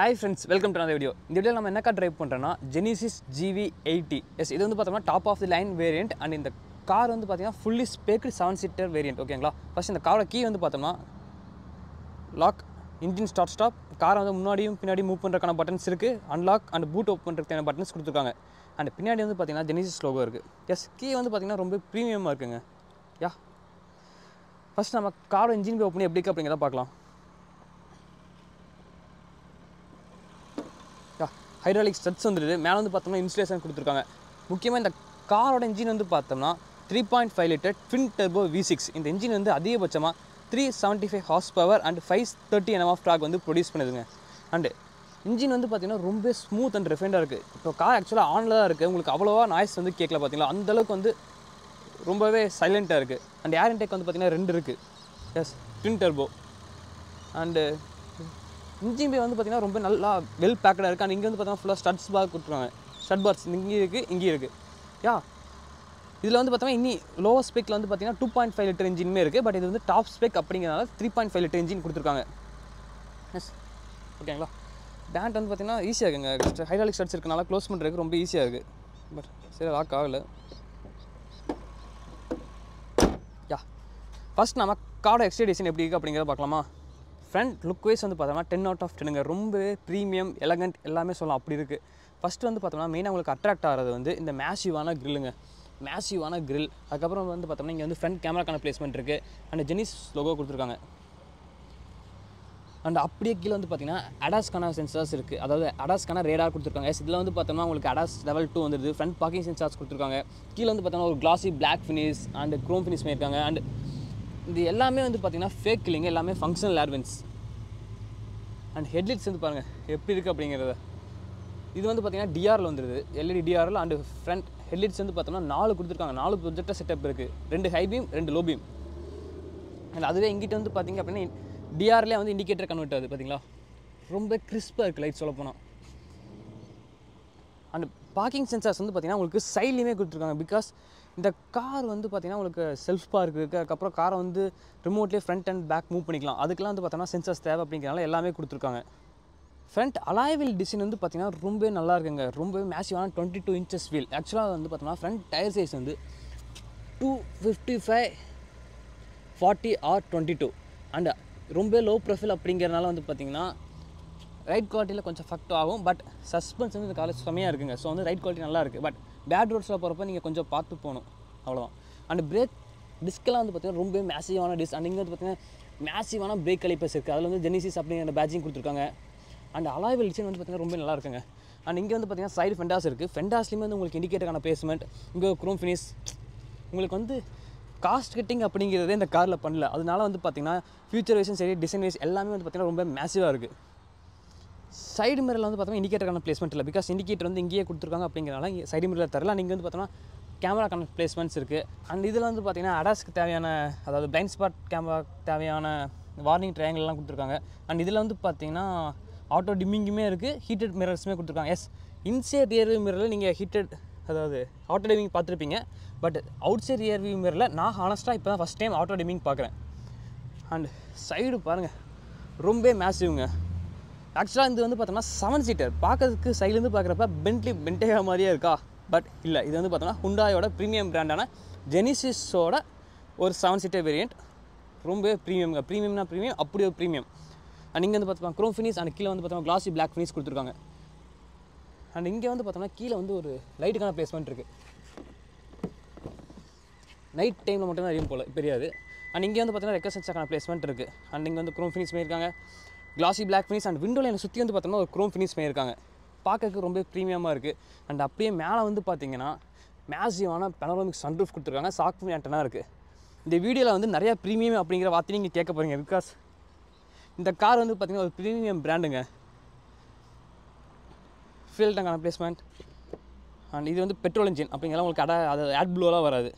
Hi friends, welcome to another video. In this video, we will drive Genesis GV80. Yes, this is the top of the line variant and in the car is fully spec'd 7-seater variant. Okay, first in the car key lock, engine start stop, car move buttons unlock and boot open buttons and Genesis logo. Yes, key is premium. Yeah. First we car engine open. Hydraulic studs வந்துருது மேல வந்து பார்த்தோம்னா insulation கொடுத்திருக்காங்க முக்கியமா இந்த காரோட engine வந்து பார்த்தோம்னா 3.5 லிட்டர் twin turbo V6 இந்த இன்ஜின் வந்து அதிகபட்சமா 375 horse power and 530 Nm of torque வந்து ப்ரொடியூஸ் பண்ணுதுங்க and இன்ஜின் வந்து பார்த்தீங்கன்னா ரொம்ப ஸ்மூத் and refined இருக்கு இப்போ கார் एक्चुअली ஆன்ல தான் இருக்கு உங்களுக்கு அவ்வளவா நாய்ஸ் வந்து கேட்கல பாத்தீங்களா அந்த அளவுக்கு வந்து ரொம்பவே சைலண்டா இருக்கு and ஏர் இன்டேக் வந்து பார்த்தீங்கன்னா ரெண்டு இருக்கு S twin turbo and engine bay வந்து பாத்தீங்கன்னா ரொம்ப நல்லா வெல் பேக்டா இருக்கு and இங்க வந்து பாத்தீங்கன்னா ஃபுல்லா ஸ்டட்ஸ் பார் கொடுத்துருக்காங்க ஸ்டட் பார்ஸ் இங்க இருக்கு யா இதுல வந்து பாத்தீங்கன்னா இன்னி லோவர் ஸ்பெக்ல வந்து பாத்தீங்கன்னா 2.5 லிட்டர் இன்ஜின்மே இருக்கு பட் இது வந்து டாப் ஸ்பெக் அப்படிங்கறதால 3.5 லிட்டர் இன்ஜின் கொடுத்திருக்காங்க எஸ் ஓகேங்களா பேண்ட் வந்து பாத்தீங்கன்னா ஈஸியா இருக்குங்க ஹைட்ராலிக் ஸ்டட்ஸ் இருக்கனால க்ளோஸ் பண்றதுக்கு ரொம்ப ஈஸியா இருக்கு பட் சரி லாக் ஆகல யா ஃபர்ஸ்ட் நாம காரோட எக்ஸ்டீரியர் டிசைன் எப்படி இருக்கு அப்படிங்கறத பார்க்கலாமா Front look wise வந்து பார்த்தோம்னா 10 out of 10ங்க ரொம்ப பிரீமியம் எலகண்ட் எல்லாமே சொல்லலாம் அப்படி இருக்கு ஃபர்ஸ்ட் வந்து பார்த்தோம்னா மெயினா உங்களுக்கு அட்ராக்ட் ஆறது வந்து இந்த மேசிவான கிரில்லுங்க மேசிவான கிரில் அதுக்கு அப்புறம் வந்து பார்த்தோம்னா இங்க வந்து ஃப்ரண்ட் கேமராக்கான பிளேஸ்மென்ட் இருக்கு and Genesis logo கொடுத்திருக்காங்க and அப்படியே கீழ வந்து பாத்தீங்கன்னா ADAS-கான சென்சார்ஸ் இருக்கு அதாவது ADAS-கான ரேடார் கொடுத்திருக்காங்க இதுல வந்து பார்த்தோம்னா உங்களுக்கு ADAS level 2 வந்துருது ஃப்ரண்ட் பார்க்கிங் சென்சார்ஸ் கொடுத்திருக்காங்க கீழ வந்து பார்த்தோம்னா ஒரு glossy black finish and chrome finish பண்ணிருக்காங்க and இது எல்லாமே வந்து பாத்தீங்கன்னா ஃபேக் கில்லிங் எல்லாமே ஃபங்க்ஷனல் ஏர்வின்ஸ் and headlights வந்து பாருங்க எப்படி இருக்கு அப்படிங்கறத இது வந்து பாத்தீங்கன்னா DR ல வந்துருது LED DR ல and front headlights வந்து பார்த்தோம்னா 4 கொடுத்திருக்காங்க 4 ப்ரொஜெக்டர் செட்டப் இருக்கு 2 high beam 2 low beam and அதுவே இங்கிட்ட வந்து பாத்தீங்க அப்படினா DR ல வந்து இண்டிகேட்டர் கன்வெர்ட் ஆகுது பாத்தீங்களா ரொம்ப கிறிஸ்பா இருக்கு லைட் சொல்ல போனா and பார்க்கிங் சென்சார்ஸ் வந்து பாத்தீங்கன்னா உங்களுக்கு சைடுலயே கொடுத்திருக்காங்க because இந்த கார் வந்து பாத்தீங்கன்னா உங்களுக்கு செல்ஃப் பார்க் இருக்கு அதுக்கு அப்புறம் காரை வந்து ரிமோட்லயே ஃப்ரண்ட் அண்ட் பேக் மூவ் பண்ணிக்கலாம் அதுக்கெல்லாம் வந்து பார்த்தோம்னா சென்சார்ஸ் தேவை அப்படிங்கறனால எல்லாமே கொடுத்திருக்காங்க ஃப்ரண்ட் அலாய் வீல் டிசைன் வந்து பாத்தீங்கன்னா ரொம்ப நல்லா இருக்குங்க ரொம்ப மேசிவான 22 inches வீல் एक्चुअली வந்து பார்த்தோம்னா ஃப்ரண்ட் டயர் சைஸ் வந்து 255 40 or 22 and ரொம்ப லோ ப்ரொஃபைல் அப்படிங்கறனால வந்து பாத்தீங்கன்னா ரைட் குவாலிட்டில கொஞ்சம் ஃபக்ட் ஆகும் பட் சஸ்பென்ஸ் வந்து இந்த கார்ல செமையா இருக்குங்க சோ வந்து ரைட் குவாலிட்டி நல்லா இருக்கு பட் பேட் ரோட்ஸ்ல போறப்ப நீங்க கொஞ்சம் பார்த்து போணும் அவ்வளவுதான் and பிரேக் டிஸ்க்லாம் வந்து பாத்தீங்கன்னா ரொம்ப மேசிவான டிஸ்க் and இங்க வந்து பாத்தீங்கன்னா மேசிவான பிரேக் காலிப்பர்ஸ் இருக்கு அதுல வந்து Genesis அப்படிங்கற பேட்ஜிங் கொடுத்திருக்காங்க and அலாய் வீல் டிசைன் வந்து பாத்தீங்கன்னா ரொம்ப நல்லா இருக்குங்க and இங்க வந்து பாத்தீங்கன்னா சைடு ஃபெண்டாஸ் இருக்கு ஃபெண்டாஸ்லயே வந்து உங்களுக்கு இண்டிகேட்டர்கான பிளேஸ்மென்ட் இங்க chrome finish உங்களுக்கு வந்து காஸ்ட் கட்டிங் அப்படிங்கறதே இந்த கார்ல பண்ணல அதனால வந்து பாத்தீங்கன்னா ஃபியூச்சர் வைஸ் சரி டிசைன் வைஸ் எல்லாமே வந்து பாத்தீங்கன்னா ரொம்ப மேசிவா இருக்கு சைடு மிரர்ல வந்து பார்த்தோம்னா இண்டிகேட்டர்கான பிளேஸ்மென்ட் இல்ல because இண்டிகேட்டர் வந்து இங்கேயே கொடுத்திருக்காங்க அப்படிங்கறனால சைடு மிரர்ல தரல நீங்க வந்து பார்த்தோம்னா கேமராக்கான பிளேஸ்மென்ட்ஸ் இருக்கு and இதுல வந்து பாத்தீங்கன்னா ADAS-க்கு தேவையான அதாவது பிளைண்ட் ஸ்பாட் கேமரா தேவையான வார்னிங் ட்ரையாங்கிள் எல்லாம் கொடுத்திருக்காங்க and இதுல வந்து பாத்தீங்கன்னா ஆட்டோ டிம்மிங்குமே இருக்கு ஹீட்டட் மிரர்ஸ்மே கொடுத்திருக்காங்க எஸ் இன்சைட் ரியர் வியூ மிரர்ல நீங்க ஹீட்டட் அதாவது ஆட்டோ டிம்மிங் பார்த்திருப்பீங்க but outside rear view மிரர்ல நான் ஹானஸ்டா இப்போதான் ஃபர்ஸ்ட் டைம் ஆட்டோ டிம்மிங் பார்க்கறேன் and சைடு பாருங்க ரொம்ப மேசிவ்ங்க एक्चुअली இது வந்து பார்த்தோம்னா 7 சீட்டர் பார்க்கிறதுக்கு சைடுல இருந்து பார்க்கறப்ப பென்டேகா மாதிரியே இருக்கா பட் இல்ல இது வந்து பார்த்தோம்னா Hyundaiயோட பிரீமியம் பிராண்டான Genesisோட ஒரு 7 சீட்டர் வேரியன்ட் ரொம்ப பிரீமியம்ங்க பிரீமியம்னா பிரீமியம் அப்படி ஒரு பிரீமியம் and இங்க வந்து பார்த்தோம்னா chrome finish and கீழ வந்து பார்த்தோம்னா glossy black finish கொடுத்திருக்காங்க and இங்க வந்து பார்த்தோம்னா கீழ வந்து ஒரு லைட்டுக்கான பிளேஸ்மென்ட் இருக்கு நைட் டைம்ல மட்டும் தான் எரியும் போல தெரியாது and இங்க வந்து பார்த்தோம்னா ரெக்கர் சென்சார்க்கான பிளேஸ்மென்ட் இருக்கு and இங்க வந்து chrome finish பண்ணிருக்காங்க glossy black finish and window line சுத்தி வந்து பார்த்தோம்னா ஒரு chrome finish பண்ணிருக்காங்க பார்க்கிறதுக்கு ரொம்ப பிரீமியமா இருக்கு and அப்படியே மேல வந்து பாத்தீங்கன்னா மேசிவான panoramic sunroof கொடுத்திருக்காங்க ஷாக் ஆண்டனா இருக்கு இந்த வீடியோல வந்து நிறைய பிரீமியம் அப்படிங்கற வார்த்தை நீங்க கேட்க போறீங்க because இந்த கார் வந்து பாத்தீங்கன்னா ஒரு பிரீமியம் பிராண்டுங்க ஃபியூல் டேங்கான பிளேஸ்மென்ட் and இது வந்து பெட்ரோல் இன்ஜின் அப்படிங்கறத உங்களுக்கு அது ஆட் ப்ளூலாம் வராது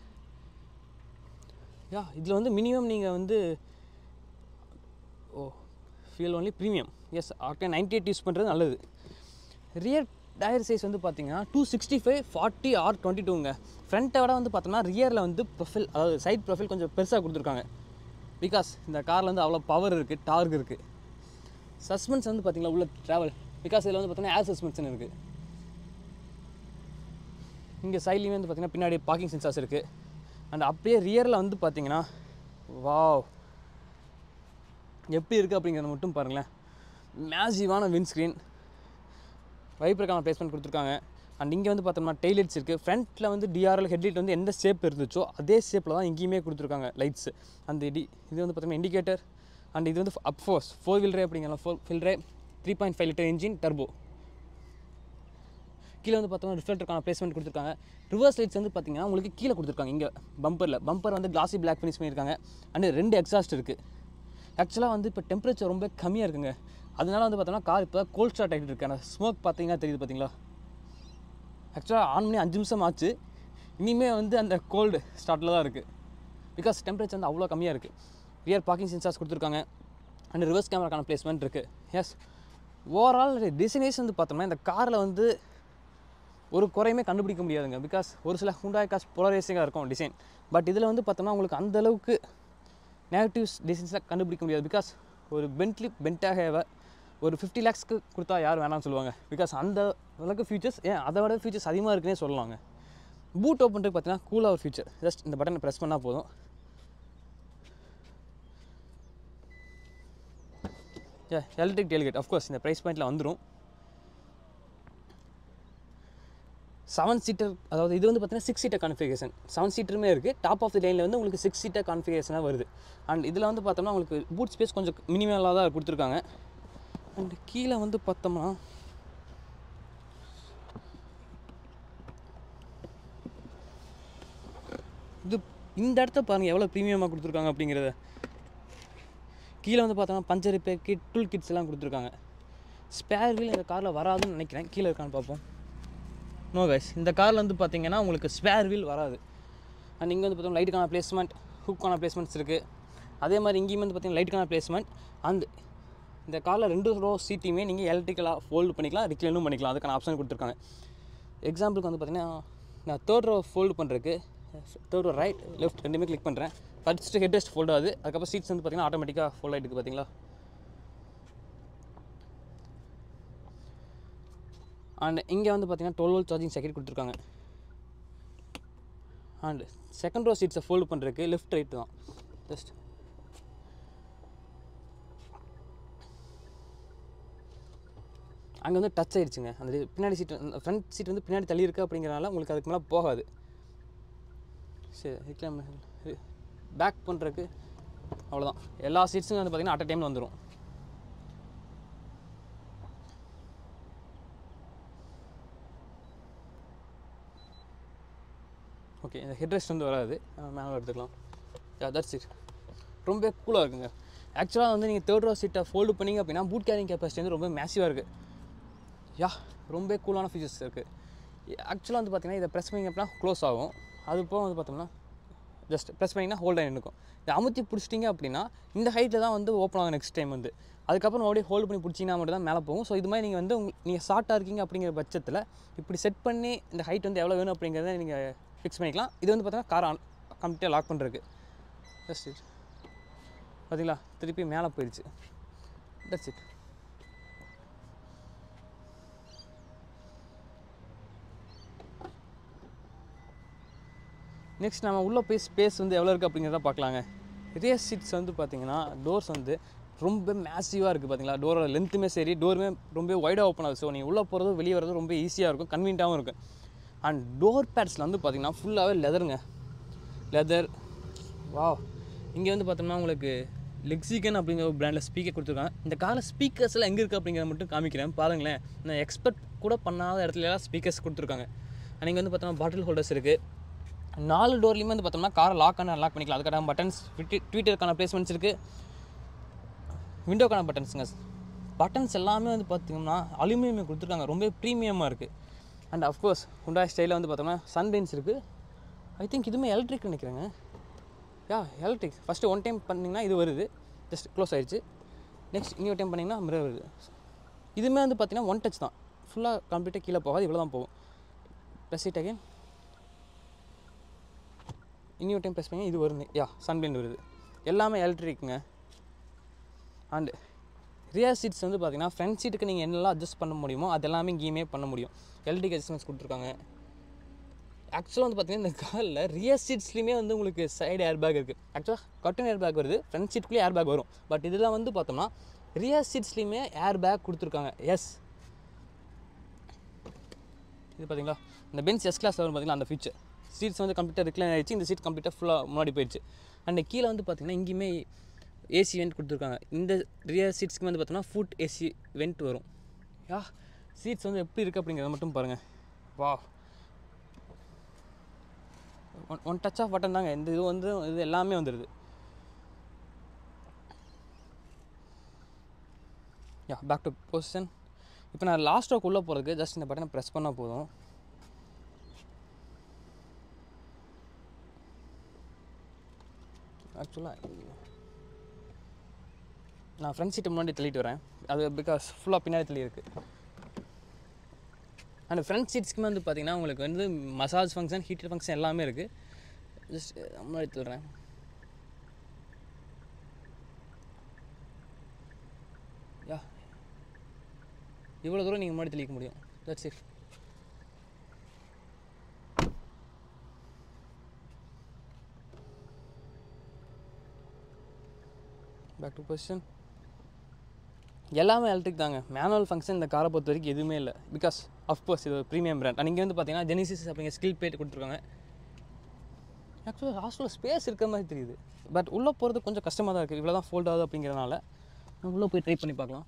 யா இதுல வந்து மினிமம் நீங்க வந்து fuel only premium yes octane 98 use பண்றது நல்லது ரியர் டயர் சைஸ் வந்து பாத்தீங்கன்னா 265 40 or 22ங்க ஃப்ரண்ட்டை விட வந்து பார்த்தோம்னா ரியர்ல வந்து ப்ரொஃபைல் அதாவது சைடு ப்ரொஃபைல் கொஞ்சம் பெருசா கொடுத்திருக்காங்க because இந்த கார்ல வந்து அவ்வளவு பவர் இருக்கு டார்க் இருக்கு சஸ்பென்ஸ் வந்து பாத்தீங்களா உள்ள டிராவல் பிகாஸ் இதில் வந்து பார்த்தீங்கன்னா ஏர் சஸ்பென்ஷன் இருக்குது. இங்கே சைட்லேயுமே வந்து பார்த்திங்கன்னா பின்னாடி பார்க்கிங் சென்சார்ஸ் இருக்குது. அண்ட் அப்படியே ரியரில் வந்து பார்த்திங்கன்னா வாவ் எப்படி இருக்குது அப்படிங்கிறத மட்டும் பாருங்களேன். மேசிவான விண்ட்ஸ்க்ரீன், வைப்பருக்கான ப்ளேஸ்மெண்ட் கொடுத்துருக்காங்க. அண்ட் இங்கே வந்து பார்த்தோம்னா டெய்லைட்ஸ் இருக்குது. ஃப்ரண்ட்டில் வந்து டிஆர்எல் ஹெட்லைட் வந்து எந்த ஷேப் இருந்துச்சோ அதே ஷேப்பில் தான் இங்கேயுமே கொடுத்துருக்காங்க லைட்ஸு. அந்த இது வந்து பார்த்தோம்னா இண்டிகேட்டர். அண்ட் இது வந்து அப்ஃபோர்ஸ் 4 வீல் டிரைவ் அப்படிங்கிறலாம். 4 wheel drive 3.5 litre engine turbo. கீழே வந்து பார்த்தோம்னா ரிஃப்ளெக்டருக்கான ப்ளேஸ்மெண்ட் கொடுத்துருக்காங்க. ரிவர்ஸ் லைட்ஸ் வந்து பார்த்திங்கன்னா உங்களுக்கு கீழே கொடுத்துருக்காங்க. இங்கே பம்பர் வந்து கிளாசி பிளாக் ஃபினிஷ் பண்ணியிருக்காங்க. அண்ட் 2 எக்ஸாஸ்ட் இருக்குது. ஆக்சுவலாக வந்து இப்போ டெம்பரேச்சர் ரொம்ப கம்மியாக இருக்குங்க. அதனால வந்து பார்த்தோம்னா கார் இப்போ கோல்ட் ஸ்டார்ட் ஆகிட்டு இருக்கு. ஆனால் ஸ்மோக் பார்த்தீங்கன்னா தெரியுது பார்த்தீங்களா. ஆக்சுவலாக ஆன் பண்ணி 5 நிமிஷம் ஆச்சு. இனிமேல் வந்து அந்த கோல்டு ஸ்டார்ட்டில் தான் இருக்குது. பிகாஸ் டெம்பரேச்சர் வந்து அவ்வளோ கம்மியாக இருக்குது. ரியர் பார்க்கிங் சென்சார்ஸ் கொடுத்துருக்காங்க. அண்ட் ரிவர்ஸ் கேமராக்கான ப்ளேஸ்மெண்ட் இருக்குது. எஸ், ஓவரால் டிசைனேஷன் வந்து பார்த்தோம்னா இந்த காரில் வந்து ஒரு குறையுமே கண்டுபிடிக்க முடியாதுங்க. பிகாஸ் ஒரு சில ஹுண்டாய் கார்ஸ் போலரைசிங்காக இருக்கும் டிசைன். பட் இதில் வந்து பார்த்தோம்னா உங்களுக்கு அந்தளவுக்கு நெகட்டிவ்ஸ் டிசைன்ஸில் கண்டுபிடிக்க முடியாது. பிகாஸ் ஒரு பென்டாகவே ஒரு 50 lakhsக்கு கொடுத்தா யார் வேணாம்னு சொல்லுவாங்க. பிகாஸ் அந்த அளவுக்கு ஃபீச்சர்ஸ், அதை விட ஃபீச்சர்ஸ் அதிகமாக இருக்குன்னே சொல்லலாங்க. பூட் ஓப்பன்ட்டு பார்த்தீங்கன்னா கூலாக ஒரு ஃபீச்சர். ஜஸ்ட் இந்த பட்டனை ப்ரெஸ் பண்ணால் போதும். எலக்ட்ரிக் டெயில்கேட் அஃப்கோர்ஸ் இந்த ப்ரைஸ் பாயிண்டில் வந்துடும். 7 சீட்டர், அதாவது இது வந்து பார்த்தீங்கன்னா 6 சீட்டர் கான்ஃபிகரேஷன். 7 சீட்டருமே இருக்குது. டாப் ஆஃப் தி லைனில் வந்து உங்களுக்கு 6 சீட்டர் கான்ஃபிகரேஷனாக வருது. அண்ட் இதில் வந்து பார்த்தோம்னா உங்களுக்கு பூட் ஸ்பேஸ் கொஞ்சம் மினிமலாக தான் கொடுத்துருக்காங்க. அண்ட் கீழே வந்து பார்த்தோம்னா இது இந்த இடத்த பாருங்கள் எவ்வளோ ப்ரீமியமாக கொடுத்துருக்காங்க அப்படிங்கிறத. கீழே வந்து பார்த்தோம்னா puncture repair kit, tool kits எல்லாம் கொடுத்துருக்காங்க. ஸ்பேர் வீல் இந்த காரில் வராதுன்னு நினைக்கிறேன். கீழே இருக்கான்னு பார்ப்போம். நோ கைஸ், இந்த காரில் வந்து பார்த்தீங்கன்னா உங்களுக்கு ஸ்பேர் வீல் வராது. அண்ட் இங்கே வந்து பார்த்தோம்னா லைட்டுக்கான ப்ளேஸ்மெண்ட், ஹுக்கான ப்ளேஸ்மெண்ட்ஸ் இருக்குது. அதே மாதிரி இங்கேயும் வந்து பார்த்தீங்கன்னா லைட்டுக்கான ப்ளேஸ்மெண்ட். அண்ட் இந்த காரில் 2 ரோ சீட்டையுமே நீங்கள் எலக்ட்ரிக்கலாக ஃபோல்டு பண்ணிக்கலாம், ரிக்ளைனும் பண்ணிக்கலாம். அதுக்கான ஆப்ஷன் கொடுத்துருக்காங்க. எக்ஸாம்பிளுக்கு வந்து பார்த்தீங்கன்னா நான் 3rd ரோ ஃபோல்டு பண்ணுறதுக்கு 3rd ரோ ரைட் லெஃப்ட் ரெண்டுமே கிளிக் பண்ணுறேன். ஃபர்ஸ்ட்டு ஹெட் ரெஸ்ட் ஃபோல்டு ஆகுது. அதுக்கப்புறம் சீட்ஸ் வந்து பார்த்தீங்கன்னா ஆட்டோமேட்டிக்காக ஃபோல்ட் ஆகிட்டு பார்த்தீங்களா. அண்ட் இங்கே வந்து பார்த்தீங்கன்னா 12 volt சார்ஜிங் சாக்கெட் கொடுத்துருக்காங்க. அண்ட் 2nd ரோ சீட்ஸை ஃபோல்டு பண்ணுறதுக்கு லெஃப்ட் ரைட்டு தான். ஜஸ்ட் அங்கே வந்து டச் ஆகிடுச்சுங்க. அந்த பின்னாடி சீட்டு, ஃப்ரண்ட் சீட் வந்து பின்னாடி தள்ளி இருக்குது அப்படிங்கிறனால உங்களுக்கு அதுக்கு மேலே போகாது. சரி, பேக் பண்ணுறதுக்கு அவ்வளோதான். எல்லா சீட்ஸும் வந்து பார்த்திங்கன்னா அட் அ டைமில் வந்துடும். ஓகே, இந்த ஹெட்ரெஸ்ட் வந்து வராது, மேலே எடுத்துக்கலாம். That's it. ரொம்ப கூலாக இருக்குங்க. ஆக்சுவலாக வந்து நீங்கள் 3rd ரோ சீட்டை ஃபோல்டு பண்ணிங்க அப்படின்னா பூட் கேரிங் கெப்பாசிட்டி வந்து ரொம்ப மேசிவாக இருக்குது. ரொம்ப கூலான ஃபீச்சர்ஸ் இருக்குது. ஆக்சுவலாக வந்து பார்த்திங்கன்னா இதை ப்ரெஸ் பண்ணிங்க அப்படின்னா க்ளோஸ் ஆகும். அது போக வந்து பார்த்தோம்னா ஜஸ்ட் ப்ரெஸ் பண்ணிங்கன்னா ஹோல்ட் ஆகி நிற்கும். இதை அமுத்தி பிடிச்சிட்டிங்க அப்படின்னா இந்த ஹைட்டில் தான் வந்து ஓப்பன் ஆகும் நெக்ஸ்ட் டைம் வந்து. அதுக்கப்புறம் மறுபடியும் ஹோல்டு பண்ணி பிடிச்சிங்கன்னா மட்டும் தான் மேலே போகும். ஸோ இது மாதிரி நீங்கள் வந்து நீங்கள் ஷார்ட்டாக இருக்கீங்க அப்படிங்கிற பட்சத்தில் இப்படி செட் பண்ணி இந்த ஹைட் வந்து எவ்வளோ வேணும் அப்படிங்கிறத நீங்கள் ஃபிக்ஸ் பண்ணிக்கலாம். இது வந்து பார்த்தீங்கன்னா காரை கம்ப்ளீட்டாக லாக் பண்ணுறதுக்கு. Just it. பார்த்தீங்களா, திருப்பி மேலே போயிடுச்சு. That's it. நெக்ஸ்ட் நம்ம உள்ளே போய் ஸ்பேஸ் வந்து எவ்வளோ இருக்குது அப்படிங்கிறத பார்க்கலாங்க. ரியர் சீட்ஸ் வந்து பார்த்திங்கன்னா டோர்ஸ் வந்து ரொம்ப மேசிவாக இருக்குது. பார்த்தீங்களா, டோரோட லென்த்துமே சரி, டோருமே ரொம்ப வைடாக ஓப்பன் ஆகுது. ஸோ நீங்கள் உள்ளே போகிறது வெளியே வரது ரொம்ப ஈஸியாக இருக்கும், கன்வீனியண்ட்டாகவும் இருக்கும். அண்ட் டோர் பேட்ஸில் வந்து பார்த்திங்கன்னா ஃபுல்லாகவே லெதருங்க. லெதர் இங்கே வந்து பார்த்தோம்னா உங்களுக்கு லெக்ஸிகன் அப்படிங்கிற ஒரு பிராண்டில் ஸ்பீக்கர் கொடுத்துருக்காங்க. இந்த காரில் ஸ்பீக்கர்ஸ்லாம் எங்கே இருக்குது அப்படிங்கிறத மட்டும் காமிக்கிறேன் பாருங்களேன். நான் எக்ஸ்பெக்ட் கூட பண்ணாத இடத்துலலாம் ஸ்பீக்கர்ஸ் கொடுத்துருக்காங்க. அண்ட் இங்கே வந்து பார்த்தோம்னா பாட்டில் ஹோல்டர்ஸ் இருக்குது. 4 டோர்லேயுமே வந்து பார்த்தோம்னா காரை லாக் பண்ணிக்கலாம். அதுக்கான பட்டன்ஸ், ட்வீட்டருக்கான ப்ளேஸ்மெண்ட்ஸ் இருக்குது. விண்டோக்கான பட்டன்ஸுங்க. பட்டன்ஸ் எல்லாமே வந்து பார்த்திங்கன்னா அலுமினியம் கொடுத்துருக்காங்க. ரொம்ப ப்ரீமியமாக இருக்குது. அண்ட் அஃப்கோர்ஸ் ஹுண்டாய் ஸ்டைலில் வந்து பார்த்தோம்னா சன்பெயின்ஸ் இருக்குது. ஐ திங்க் இதுவுமே எலக்ட்ரிக் நினைக்கிறேங்க. எலக்ட்ரிக். ஃபஸ்ட்டு 1 டைம் பண்ணிங்கன்னா இது வருது, ஜஸ்ட் க்ளோஸ் ஆகிடுச்சு. நெக்ஸ்ட் இன்னொரு டைம் பண்ணிங்கன்னா மிரர் வருது. இதுவுமே வந்து பார்த்திங்கன்னா 1 டச் தான், ஃபுல்லாக கம்ப்ளீட்டாக கீழே போகாது, இவ்வளோ தான் போகும். Press it again. இன்னொரு டைம் ப்ரெஸ் பண்ணி இது வருது. சன்பிளண்ட் வருது. எல்லாமே எலக்ட்ரிக்குங்க. அண்டு ரியர் சீட்ஸ் வந்து பார்த்தீங்கன்னா ஃப்ரண்ட் சீட்டுக்கு நீங்கள் என்னெல்லாம் அட்ஜஸ்ட் பண்ண முடியுமோ அது எல்லாமே இங்கேயுமே பண்ண முடியும். எல்டி அட்ஜஸ்ட்மெண்ட்ஸ் கொடுத்துருக்காங்க. ஆக்சுவலாக வந்து பார்த்தீங்கன்னா இந்த காரில் ரியர் சீட்ஸ்லேயுமே வந்து உங்களுக்கு சைடு ஏர் பேக் இருக்குது. ஆக்சுவலாக கர்டன் ஏர் பேக் வருது, ஃப்ரண்ட் சீட்டுக்குள்ளேயே ஏர் பேக் வரும். பட் இதெல்லாம் வந்து பார்த்தோம்னா ரியர் சீட்ஸ்லேயுமே ஏர் பேக் கொடுத்துருக்காங்க. எஸ், இது பார்த்தீங்களா இந்த பென்ஸ் எஸ் கிளாஸ் வரும் பார்த்தீங்களா, அந்த ஃபீச்சர். சீட்ஸ் வந்து கம்ப்ளீட்டாக ரிக்ளைன் ஆகிடுச்சு. இந்த சீட் கம்ப்ளீட்டாக ஃபுல்லாக முன்னாடி போயிடுச்சு. அண்ட் கீழே வந்து பார்த்தீங்கன்னா இங்கேயுமே ஏசி வெண்ட் கொடுத்துருக்காங்க. இந்த ரியர் சீட்ஸ்க்கு வந்து பார்த்தோம்னா ஃபுட் ஏசி வெண்ட் வரும். யா, சீட்ஸ் வந்து எப்படி இருக்குது அப்படிங்கிறத மட்டும் பாருங்கள். வா, ஒன் டச் ஆஃப் பட்டன் தாங்க. இந்த இது எல்லாமே வந்துடுது. யா, பேக் டு பொசிஷன். இப்போ நான் லாஸ்ட் ரோக்கு உள்ளே போகிறதுக்கு ஜஸ்ட் இந்த பட்டனை ப்ரெஸ் பண்ணால் போதும். ஆக்சுவலாக நான் ஃப்ரண்ட் சீட்டை முன்னாடி தள்ளிட்டு வரேன். அது பிகாஸ் ஃபுல்லாக பின்னாடி தள்ளி இருக்குது. அண்ட் ஃப்ரண்ட் சீட்ஸ்க்குமே வந்து பார்த்திங்கன்னா உங்களுக்கு வந்து மசாஜ் ஃபங்க்ஷன், ஹீட்டர் ஃபங்க்ஷன் எல்லாமே இருக்குது. ஜஸ்ட் முன்னாடி தள்ளுறேன். யா, இவ்வளோ தூரம் நீங்கள் முன்னாடி தெளிக்க முடியும். That's it. Back to position. எல்லாமே எலக்ட்ரிக் தாங்க. மேனுவல் ஃபங்க்ஷன் இந்த காரை பொறுத்த வரைக்கும் எதுவுமே இல்லை. பிகாஸ் அஃப்கோர்ஸ் இது ஒரு ப்ரீமியம் பிராண்ட். அண்ட் இங்கே வந்து பார்த்தீங்கன்னா ஜெனிசிஸ் அப்படிங்கிற ஸ்கில் பிளேட் கொடுத்துருக்காங்க. ஆக்சுவலாக ஹாஸ்டலில் ஸ்பேஸ் இருக்கிற மாதிரி தெரியுது. பட் உள்ளே போகிறது கொஞ்சம் கஷ்டமாக தான் இருக்குது. இவ்வளோ தான் ஃபோல்ட் ஆகுது அப்படிங்கிறனால நம்ம உள்ளே போய் ட்ரை பண்ணி பார்க்கலாம்.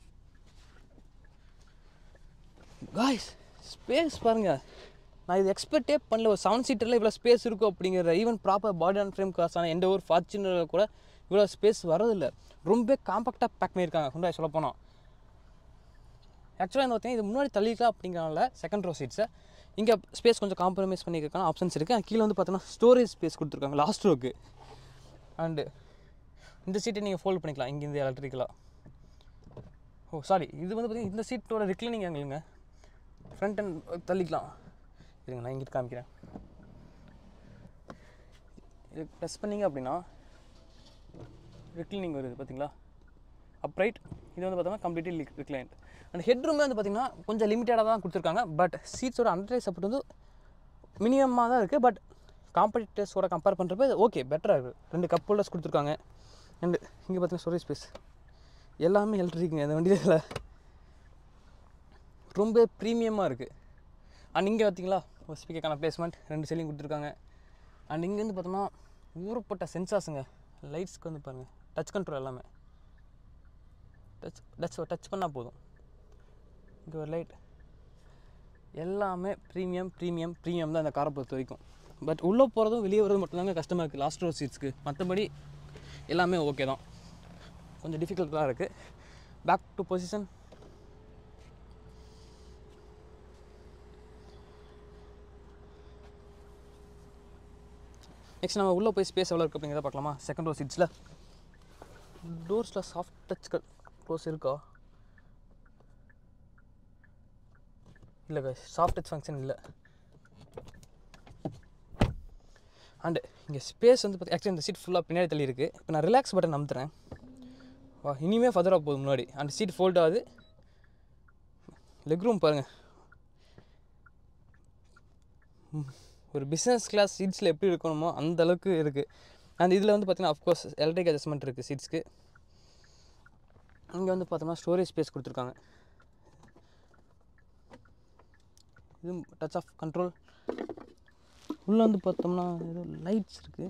காய்ஸ், ஸ்பேஸ் பாருங்கள். நான் இது எக்ஸ்பெக்டே பண்ணல. ஒரு 7 சீட்டரில் இவ்வளோ ஸ்பேஸ் இருக்கும் அப்படிங்கிற. Even proper body and frame காசான எந்த ஒரு ஃபார்ச்சுனரில் கூட இவ்வளோ ஸ்பேஸ் வரதில்லை. ரொம்ப காம்பேக்டாக பேக் பண்ணியிருக்காங்க ஹுண்டாய் சொல்ல போனால். ஆக்சுவலாக இந்த பார்த்தீங்கன்னா இது முன்னாடி தள்ளிக்கலாம் அப்படிங்கிறனால செகண்ட் ரோ சீட்ஸை இங்கே ஸ்பேஸ் கொஞ்சம் காம்ப்ரமைஸ் பண்ணியிருக்கான ஆப்ஷன்ஸ் இருக்குது. கீழே வந்து பார்த்தோன்னா ஸ்டோரேஜ் ஸ்பேஸ் கொடுத்துருக்காங்க லாஸ்ட் ரோக்கு. அண்டு இந்த சீட்டை நீங்கள் ஃபோல்ட் பண்ணிக்கலாம் இங்கேருந்து எலக்ட்ரிக்கலாக. ஓ சாரி, இது வந்து பார்த்தீங்கன்னா இந்த சீட்டோட ரிக்ளைனிங் ஆங்கிளுங்க. ஃப்ரண்ட் அண்ட் தள்ளிக்கலாம். இருங்க நான் இங்கிட்டு காமிக்கிறேன். இது ப்ரெஸ் பண்ணிங்க அப்படின்னா ரிக்ளைனிங் வருது பார்த்தீங்களா, அப்ரைட். இது வந்து பார்த்தோம்னா கம்ப்ளீட்லி ரிக்ளைன்ட். அண்ட் ஹெட் ரூமே வந்து பார்த்திங்கன்னா கொஞ்சம் லிமிட்டடாக தான் கொடுத்துருக்காங்க. பட் சீட்ஸோட அண்டர்லைஸ் சப்போர்ட் வந்து மினிமமாக தான் இருக்குது. பட் காம்படிட்டர்ஸோட கம்பேர் பண்ணுறப்ப இது ஓகே, பெட்டராக இருக்குது. 2 கப் ஹோல்டர்ஸ் கொடுத்துருக்காங்க. அண்டு இங்கே பார்த்தீங்கன்னா ஸ்டோரேஜ் ஸ்பேஸ் எல்லாமே எலக்ட்ரிக்குங்க. இந்த வண்டியில் ரொம்ப ப்ரீமியமாக இருக்குது. அண்ட் இங்கே பார்த்தீங்களா ஒரு ஸ்பீக்கருக்கான ப்ளேஸ்மெண்ட் 2 செல்லிங் கொடுத்துருக்காங்க. அண்ட் இங்கே வந்து பார்த்தோம்னா ஊறப்பட்ட சென்சார்ஸுங்க. லைட்ஸ்க்கு வந்து பாருங்கள், டச் கண்ட்ரோல் எல்லாமே. டச் பண்ணால் போதும். இங்கே ஒரு லைட். எல்லாமே ப்ரீமியம் தான் இந்த காரை பொறுத்த வரைக்கும். பட் உள்ளே போகிறதும் வெளியே வரது மட்டும்தாங்க கஷ்டமாக இருக்குது லாஸ்ட் ரோ சீட்ஸ்க்கு. மற்றபடி எல்லாமே ஓகே தான். கொஞ்சம் டிஃபிகல்ட்டாக இருக்குது. Back to position. நெக்ஸ்ட் நம்ம உள்ளே போய் ஸ்பேஸ் எவ்வளோ இருக்குது அப்படிங்கிறத பார்க்கலாமா. செகண்ட் ரோ சீட்ஸில் டோர்ஸில் சாஃப்ட் டச் க்ளோஸ் இருக்கா? இல்லை, சாஃப்ட் டச் ஃபங்க்ஷன் இல்லை. அண்டு இங்கே ஸ்பேஸ் வந்து ஆக்சுவலி இந்த சீட் ஃபுல்லாக பின்னாடி தள்ளி இருக்குது. இப்போ நான் ரிலாக்ஸ் பட்டன் அமுத்துறேன். வா, இனிமே ஃபர்தராக போகுது முன்னாடி. அந்த சீட் ஃபோல்ட் ஆகுது. லெக் ரூம் பாருங்கள். ஒரு பிஸ்னஸ் கிளாஸ் சீட்ஸில் எப்படி இருக்கணுமோ அந்தளவுக்கு இருக்குது. அண்ட் இதில் வந்து பார்த்திங்கன்னா அஃப்கோர்ஸ் எலக்ட்ரிக் அட்ஜஸ்ட்மெண்ட் இருக்குது சீட்ஸ்க்கு. இங்கே வந்து பார்த்தோம்னா ஸ்டோரேஜ் ஸ்பேஸ் கொடுத்துருக்காங்க. இது டச் ஆஃப் கண்ட்ரோல். உள்ளே வந்து பார்த்தோம்னா ஏதோ லைட்ஸ் இருக்குது.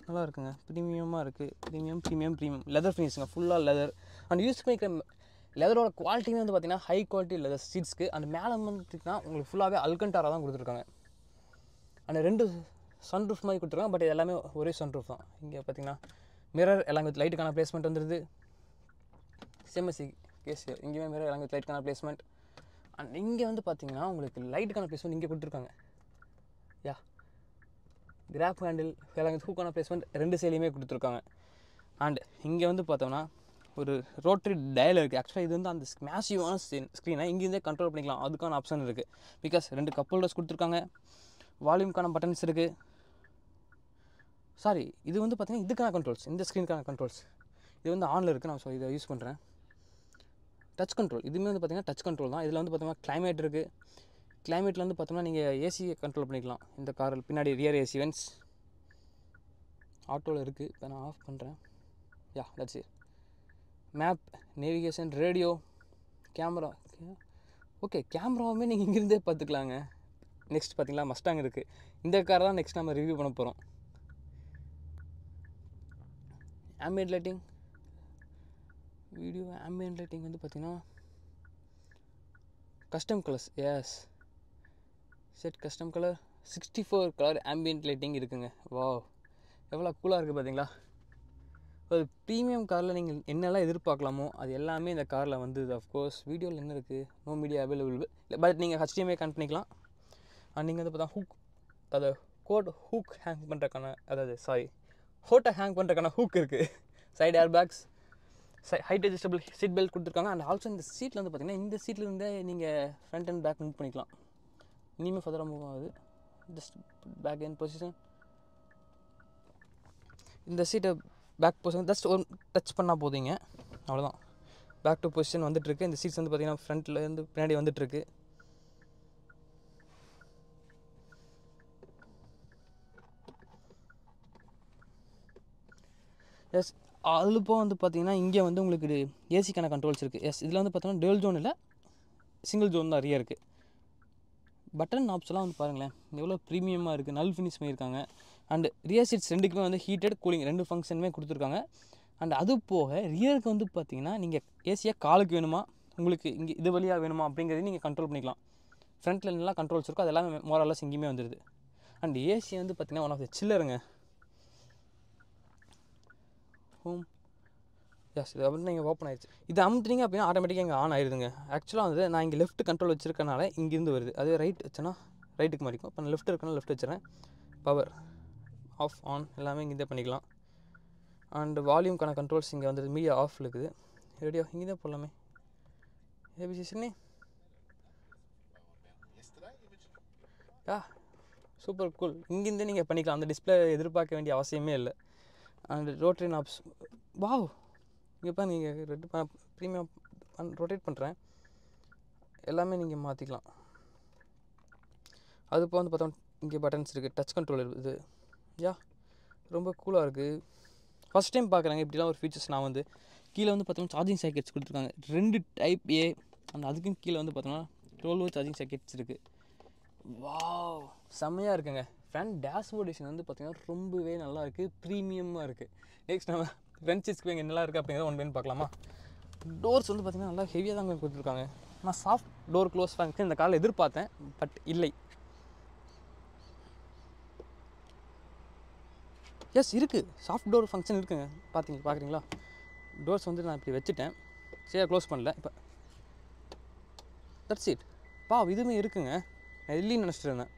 நல்லா இருக்குங்க. ப்ரீமியமாக இருக்குது. ப்ரீமியம் லெதர் ஃபினிஷிங்க. ஃபுல்லாக லெதர். அண்ட் யூஸ் பண்ணிக்கிற லெதரோட குவாலிட்டியுமே வந்து பார்த்திங்கன்னா ஹை குவாலிட்டி லெதர் சீட்ஸ்க்கு. அந்த மேலே வந்துட்டுனா உங்களுக்கு ஃபுல்லாகவே அல்கண்டாரா தான் கொடுத்துருக்காங்க. அந்த 2 சன்ரூஃப் மாதிரி கொடுத்துருக்காங்க. பட் இது எல்லாமே ஒரே சன்ரூஃப் தான். இங்கே பார்த்திங்கன்னா மிரர் எல்லாம் வித் லைட்டுக்கான ப்ளேஸ்மெண்ட் வந்துடுது. சிஎம்எஸ்சி கேஸ் இங்கேயுமே மிரர் எல்லாம் வித் லைட்டுக்கான ப்ளேஸ்மெண்ட். அண்ட் இங்கே வந்து பார்த்திங்கன்னா உங்களுக்கு லைட்டுக்கான ப்ளேஸ்மெண்ட் இங்கே கொடுத்துருக்காங்க. யா, கிராப் ஹேண்டில் எல்லாம் ஹூக்கான ப்ளேஸ்மெண்ட் 2 சைட்லையுமே கொடுத்துருக்காங்க. அண்ட் இங்கே வந்து பார்த்தோம்னா ஒரு ரோட்டரி டயல் இருக்குது. ஆக்சுவலாக இது வந்து அந்த மேசிவான ஸ்க்ரீனை இங்கேருந்தே கண்ட்ரோல் பண்ணிக்கலாம். அதுக்கான ஆப்ஷன் இருக்குது. பிகாஸ் 2 கப் ஹோல்டர்ஸ் கொடுத்துருக்காங்க. வால்யூம்க்கான பட்டன்ஸ் இருக்குது. சாரி, இது வந்து பார்த்திங்கன்னா இதுக்கான கண்ட்ரோல்ஸ், இந்த ஸ்க்ரீனுக்கான கண்ட்ரோல்ஸ். இது வந்து ஆனில் இருக்குது. நான் இதை யூஸ் பண்ணுறேன். டச் கண்ட்ரோல் இதுவுமே வந்து பார்த்திங்கன்னா டச் கண்ட்ரோல் தான். இதில் வந்து பார்த்தோம்னா கிளைமேட் இருக்குது. கிளைமேட்டில் வந்து பார்த்தோம்னா நீங்கள் ஏசியை கண்ட்ரோல் பண்ணிக்கலாம். இந்த காரில் பின்னாடி ரியர் ஏசி வென்ட்ஸ் ஆட்டோவில் இருக்குது. இப்போ நான் ஆஃப் பண்ணுறேன். Yeah that's it. Map, navigation, radio, camera. Okay, கேமராவுமே நீங்கள் இங்கேருந்தே பார்த்துக்கலாங்க. நெக்ஸ்ட் பார்த்தீங்களா மஸ்டாங் இருக்குது. இந்த கார் தான் நெக்ஸ்ட் நம்ம ரிவ்யூ பண்ண போகிறோம். Ambient lighting, video ambient lighting வந்து பார்த்திங்கன்னா custom colours. Yes, set custom colour 64 colour ambient lighting இருக்குங்க. வாவ், எவ்வளோ கூலாக இருக்குது பார்த்தீங்களா. ஒரு ப்ரீமியம் காரில் நீங்கள் என்னெல்லாம் எதிர்பார்க்கலாமோ அது எல்லாமே இந்த காரில் வந்து அஃப்கோர்ஸ். வீடியோவில் என்ன இருக்குது, நோ மீடியா அவைலபிள் இல்லை, பட் நீங்கள் HDMI கனெக்ட் பண்ணிக்கலாம். அண்ட் நீங்கள் வந்து பார்த்தா ஹூக், அதாவது கோட் ஹூக் ஹேங் பண்ணுறக்கான, ஹோட்டை ஹேங் பண்ணுறக்கான ஹூக் இருக்குது. Side air bags, height adjustable seat belt கொடுத்துருக்காங்க. அண்ட் ஆல்சோ இந்த சீட்டில் வந்து பார்த்திங்கன்னா இந்த சீட்லேருந்தே நீங்கள் ஃப்ரண்ட் அண்ட் பேக் மூவ் பண்ணிக்கலாம். இனிமேல் ஃபர்தராக மூவ் ஆகுது. Just back in position. இந்த சீட்டை பேக் பொசிஷன் ஜஸ்ட் ஒரு டச் பண்ணால் போதுங்க, அவ்வளோதான். பேக் டு பொசிஷன் வந்துட்டுருக்கு. இந்த சீட்ஸ் வந்து பார்த்திங்கன்னா ஃப்ரண்ட்லேருந்து பின்னாடி வந்துட்டுருக்கு. எஸ், அதுப்போ வந்து பார்த்திங்கன்னா இங்கே வந்து உங்களுக்கு ஏசிக்கான கண்ட்ரோல்ஸ் இருக்குது. எஸ், இதில் வந்து பார்த்தோன்னா டேல் ஜோன் இல்லை, சிங்கிள் ஜோன் தான் நிறைய இருக்குது. பட்டன் நாப்ஸ்லாம் வந்து பாருங்களேன் எவ்வளோ ப்ரீமியமாக இருக்குது. நல் ஃபினிஷ் பண்ணியிருக்காங்க. அண்டு ரியர் சீட்ஸ் ரெண்டுக்குமே வந்து ஹீட்டட் கூலிங் 2 ஃபங்க்ஷனுமே கொடுத்துருக்காங்க. அண்ட் அது போக ரியருக்கு வந்து பார்த்திங்கன்னா நீங்கள் ஏசியாக காலுக்கு வேணுமா, உங்களுக்கு இங்கே இது வழியாக வேணுமா அப்படிங்கிறதையும் நீங்கள் கண்ட்ரோல் பண்ணிக்கலாம். ஃப்ரண்ட்டில் என்னெல்லாம் கண்ட்ரோல்ஸ் இருக்கோ அதெல்லாம் மோரலஸ் இங்கேயுமே வந்துடுது. அண்ட் ஏசி வந்து பார்த்திங்கன்னா ஒன் ஆஃப் த சில்லருங்க. ஹோம், எஸ், இது அப்படின்னு நீங்கள் ஓப்பன் ஆயிடுச்சு. இது அமுத்துனீங்க அப்படின்னா ஆட்டோமேட்டிக்காக இங்கே ஆன் ஆயிடுதுங்க. ஆக்சுவலாக வந்து நான் இங்கே லெஃப்ட் கண்ட்ரோல் வச்சிருக்கனால இங்கேருந்து வருது. அதே ரைட் வச்சேன்னா ரைட்டுக்கு மாறிக்கும். இப்போ நான் லெஃப்ட் இருக்கனால லெஃப்ட் வச்சுறேன். பவர் ஆஃப் ஆன் எல்லாமே இங்கே பண்ணிக்கலாம். அண்ட் வால்யூம்க்கான கண்ட்ரோல்ஸ் இங்கே வந்து மீடியா ஆஃப் இருக்குது. ரேடியோ இங்கே தான் போடலாமே. ஏபிசி சின்னி, யா சூப்பர் கூல். இங்கேருந்தே நீங்கள் பண்ணிக்கலாம். அந்த டிஸ்பிளே எதிர்பார்க்க வேண்டிய அவசியமே இல்லை. அண்ட் ரோட்டரி நாப்ஸ், வாவ், இங்கே இப்போ நீங்கள் ரெண்டு ப்ரீமியம் ரொட்டேட் பண்ணுறேன், எல்லாமே நீங்கள் மாற்றிக்கலாம். அது இப்போ வந்து பார்த்தோம் இங்கே பட்டன்ஸ் இருக்குது, டச் கண்ட்ரோல் இருக்குது. யா ரொம்ப கூலாக இருக்குது. ஃபஸ்ட் டைம் பார்க்குறாங்க இப்படிலாம் ஒரு ஃபீச்சர்ஸ். நான் வந்து கீழே வந்து பார்த்தோம்னா சார்ஜிங் சாக்கெட்ஸ் கொடுத்துருக்காங்க 2 டைப் ஏ. அண்ட் அதுக்கும் கீழே வந்து பார்த்தோம்னா 12 volt சார்ஜிங் சாக்கெட்ஸ் இருக்குது. வாவ், செம்மையாக இருக்குங்க. ஃப்ரண்ட் டேஷ்போர்ட் டிசைன் வந்து பார்த்திங்கன்னா ரொம்பவே நல்லா இருக்குது, ப்ரீமியமாக இருக்குது. நெக்ஸ்ட் நம்ம ஃப்ரண்ட் சீட்ஸ்க்கு இங்கே நல்லா இருக்குது அப்படிங்கிறத ஒன் பார்க்கலாமா. டோர்ஸ் வந்து பார்த்திங்கன்னா நல்லா ஹெவியாக தாங்க கொடுத்துருக்காங்க. நான் சாஃப்ட் டோர் க்ளோஸ் ஃபங்க்ஷன் இந்த காரில் எதிர்பார்த்தேன், பட் இல்லை. எஸ் இருக்குது, சாஃப்ட் டோர் ஃபங்க்ஷன் இருக்குங்க. பார்க்குறீங்களா. டோர்ஸ் வந்து நான் இப்படி வச்சுட்டேன், சரியாக க்ளோஸ் பண்ணல. இப்போ தட்ஸ் இட். இதுவுமே இருக்குங்க, நான் இல்லைன்னு நினச்சிட்டு இருந்தேன்.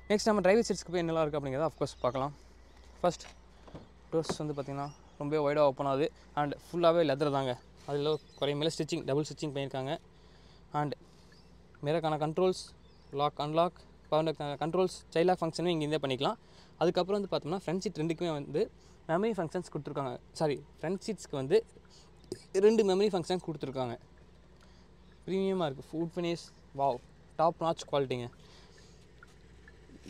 நெக்ஸ்ட் நம்ம டிரைவர் சீட்ஸ்க்கு போய் என்னெல்லாம் இருக்குது அப்படிங்கிறத அஃப்கோர்ஸ் பார்க்கலாம். ஃபஸ்ட் டோர்ஸ் வந்து பார்த்திங்கன்னா ரொம்ப வைடாக ஓப்பன் ஆகுது. அண்ட் ஃபுல்லாகவே லெதர் தாங்க. அதில் குறைய ஸ்டிச்சிங், டபுள் ஸ்டிச்சிங் பண்ணியிருக்காங்க. அண்ட் மிரருக்கான controls, lock unlock, power controls, child lock ஃபங்க்ஷனும் இங்கேருந்தே பண்ணிக்கலாம். அதுக்கப்புறம் வந்து பார்த்தோம்னா ஃப்ரண்ட் சீட் ரெண்டுக்குமே வந்து மெமரி ஃபங்க்ஷன்ஸ் கொடுத்துருக்காங்க. ஃப்ரண்ட் சீட்ஸ்க்கு வந்து 2 மெமரி ஃபங்க்ஷன் கொடுத்துருக்காங்க. ப்ரீமியமாக இருக்குது. Foot finish, wow, top notch குவாலிட்டிங்க.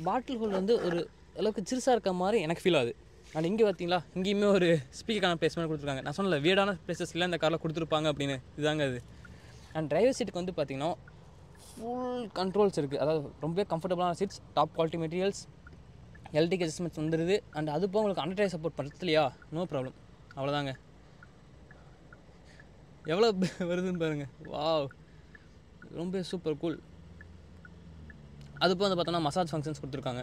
பாட்டில் ஹோல்டர் வந்து ஒரு அளவுக்கு சிறுசாக இருக்க மாதிரி எனக்கு ஃபீல் ஆகுது. அண்ட் இங்கே பார்த்தீங்களா, இங்கேயுமே ஒரு ஸ்பீக்கரான பிளேஸ்மெண்ட் கொடுத்துருக்காங்க. நான் சொன்னல வீடான பிளேசஸ்லாம் இந்த காரில் கொடுத்துருப்பாங்க அப்படின்னு, இதுதாங்க அது. அண்ட் டிரைவர் சீட்டுக்கு வந்து பார்த்திங்கன்னா ஃபுல் கண்ட்ரோல்ஸ் இருக்குது. அதாவது ரொம்ப கம்ஃபர்டபுளான seats, top quality materials, electric adjustments வந்துடுது. அண்ட் அது போக உங்களுக்கு அண்டர் சப்போர்ட் பண்ணுறது இல்லையா, நோ ப்ராப்ளம். அவ்வளோதாங்க. எவ்வளோ வருதுன்னு பாருங்கள். வாவ், ரொம்ப சூப்பர் கூல். அது போக வந்து பார்த்தோன்னா மசாஜ் ஃபங்க்ஷன்ஸ் கொடுத்துருக்காங்க.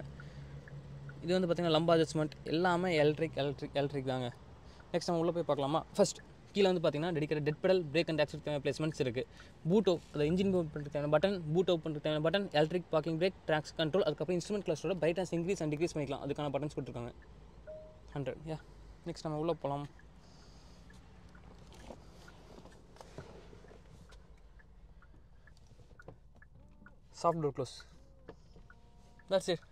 இது வந்து பார்த்திங்கன்னா லம்பா அட்ஜஸ்ட்மெண்ட் எல்லாமே எலக்ட்ரிக் தாங்க. நெக்ஸ்ட் நம்ம உள்ளே போய் பார்க்கலாமா. ஃபஸ்ட் கீழே வந்து பார்த்திங்கன்னா dedicate dead pedal, brake and accelerator placements இருக்குது. பூட் ஓப், அந்த இன்ஜின் ஓப்பன் பண்ணுறதுக்கான பட்டன், பூட் ஓப் பண்ணுறதுக்கான button, electric parking brake, traction control, அதுக்கப்புறம் இன்ஸ்ட்ருமெண்ட் கிளஸ்டரோட பிரைட்னஸ் இன்க்ரீஸ் அண்ட் டிக்ரீஸ் பண்ணிக்கலாம். அதுக்கான பட்டன்ஸ் கொடுத்துருக்காங்க. 100. யா நெக்ஸ்ட் நம்ம உள்ளே போகலாம். Soft door close, that's it.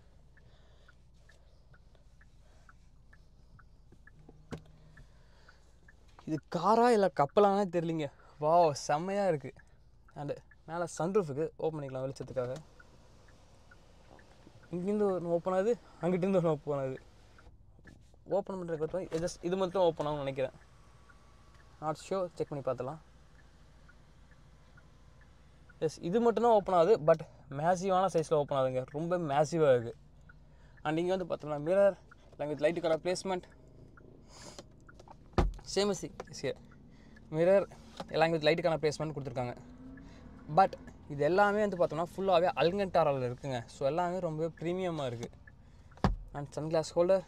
இது காரா இல்லை கப்பலானே தெரியலிங்க. வாவ், செம்மையாக இருக்குது. அண்டு மேலே சன்ரூஃப் இருக்குது, ஓப்பன் பண்ணிக்கலாம் வெளிச்சத்துக்காக. இங்கேருந்து ஒன்று ஓப்பன் ஆகுது, அங்கிட்டேருந்து ஒன்று ஓப்பன் ஆகுது. ஓப்பன் பண்ணுறதுக்கு பார்த்தா ஜஸ்ட் இது மட்டும் ஓப்பன் ஆகும்னு நினைக்கிறேன். நாட் ஷோ, செக் பண்ணி பார்த்தலாம். எஸ், இது மட்டும்தான் ஓப்பன் ஆகுது, பட் மேசிவான சைஸில் ஓப்பன் ஆகுதுங்க, ரொம்ப மேசிவாக இருக்குது. அண்ட் இங்கே வந்து பார்த்தோம்னா mirror with light colour placement, same is here. Mirror எல்லாம் வித் லைட்டுக்கான பிளேஸ்மெண்ட் கொடுத்துருக்காங்க. பட் இது எல்லாமே வந்து பார்த்தோம்னா ஃபுல்லாகவே அல்கண்டாராவில் இருக்குங்க. ஸோ எல்லாமே ரொம்ப ப்ரீமியமாக இருக்குது. அண்ட் சன்கிளாஸ் ஹோல்டர்,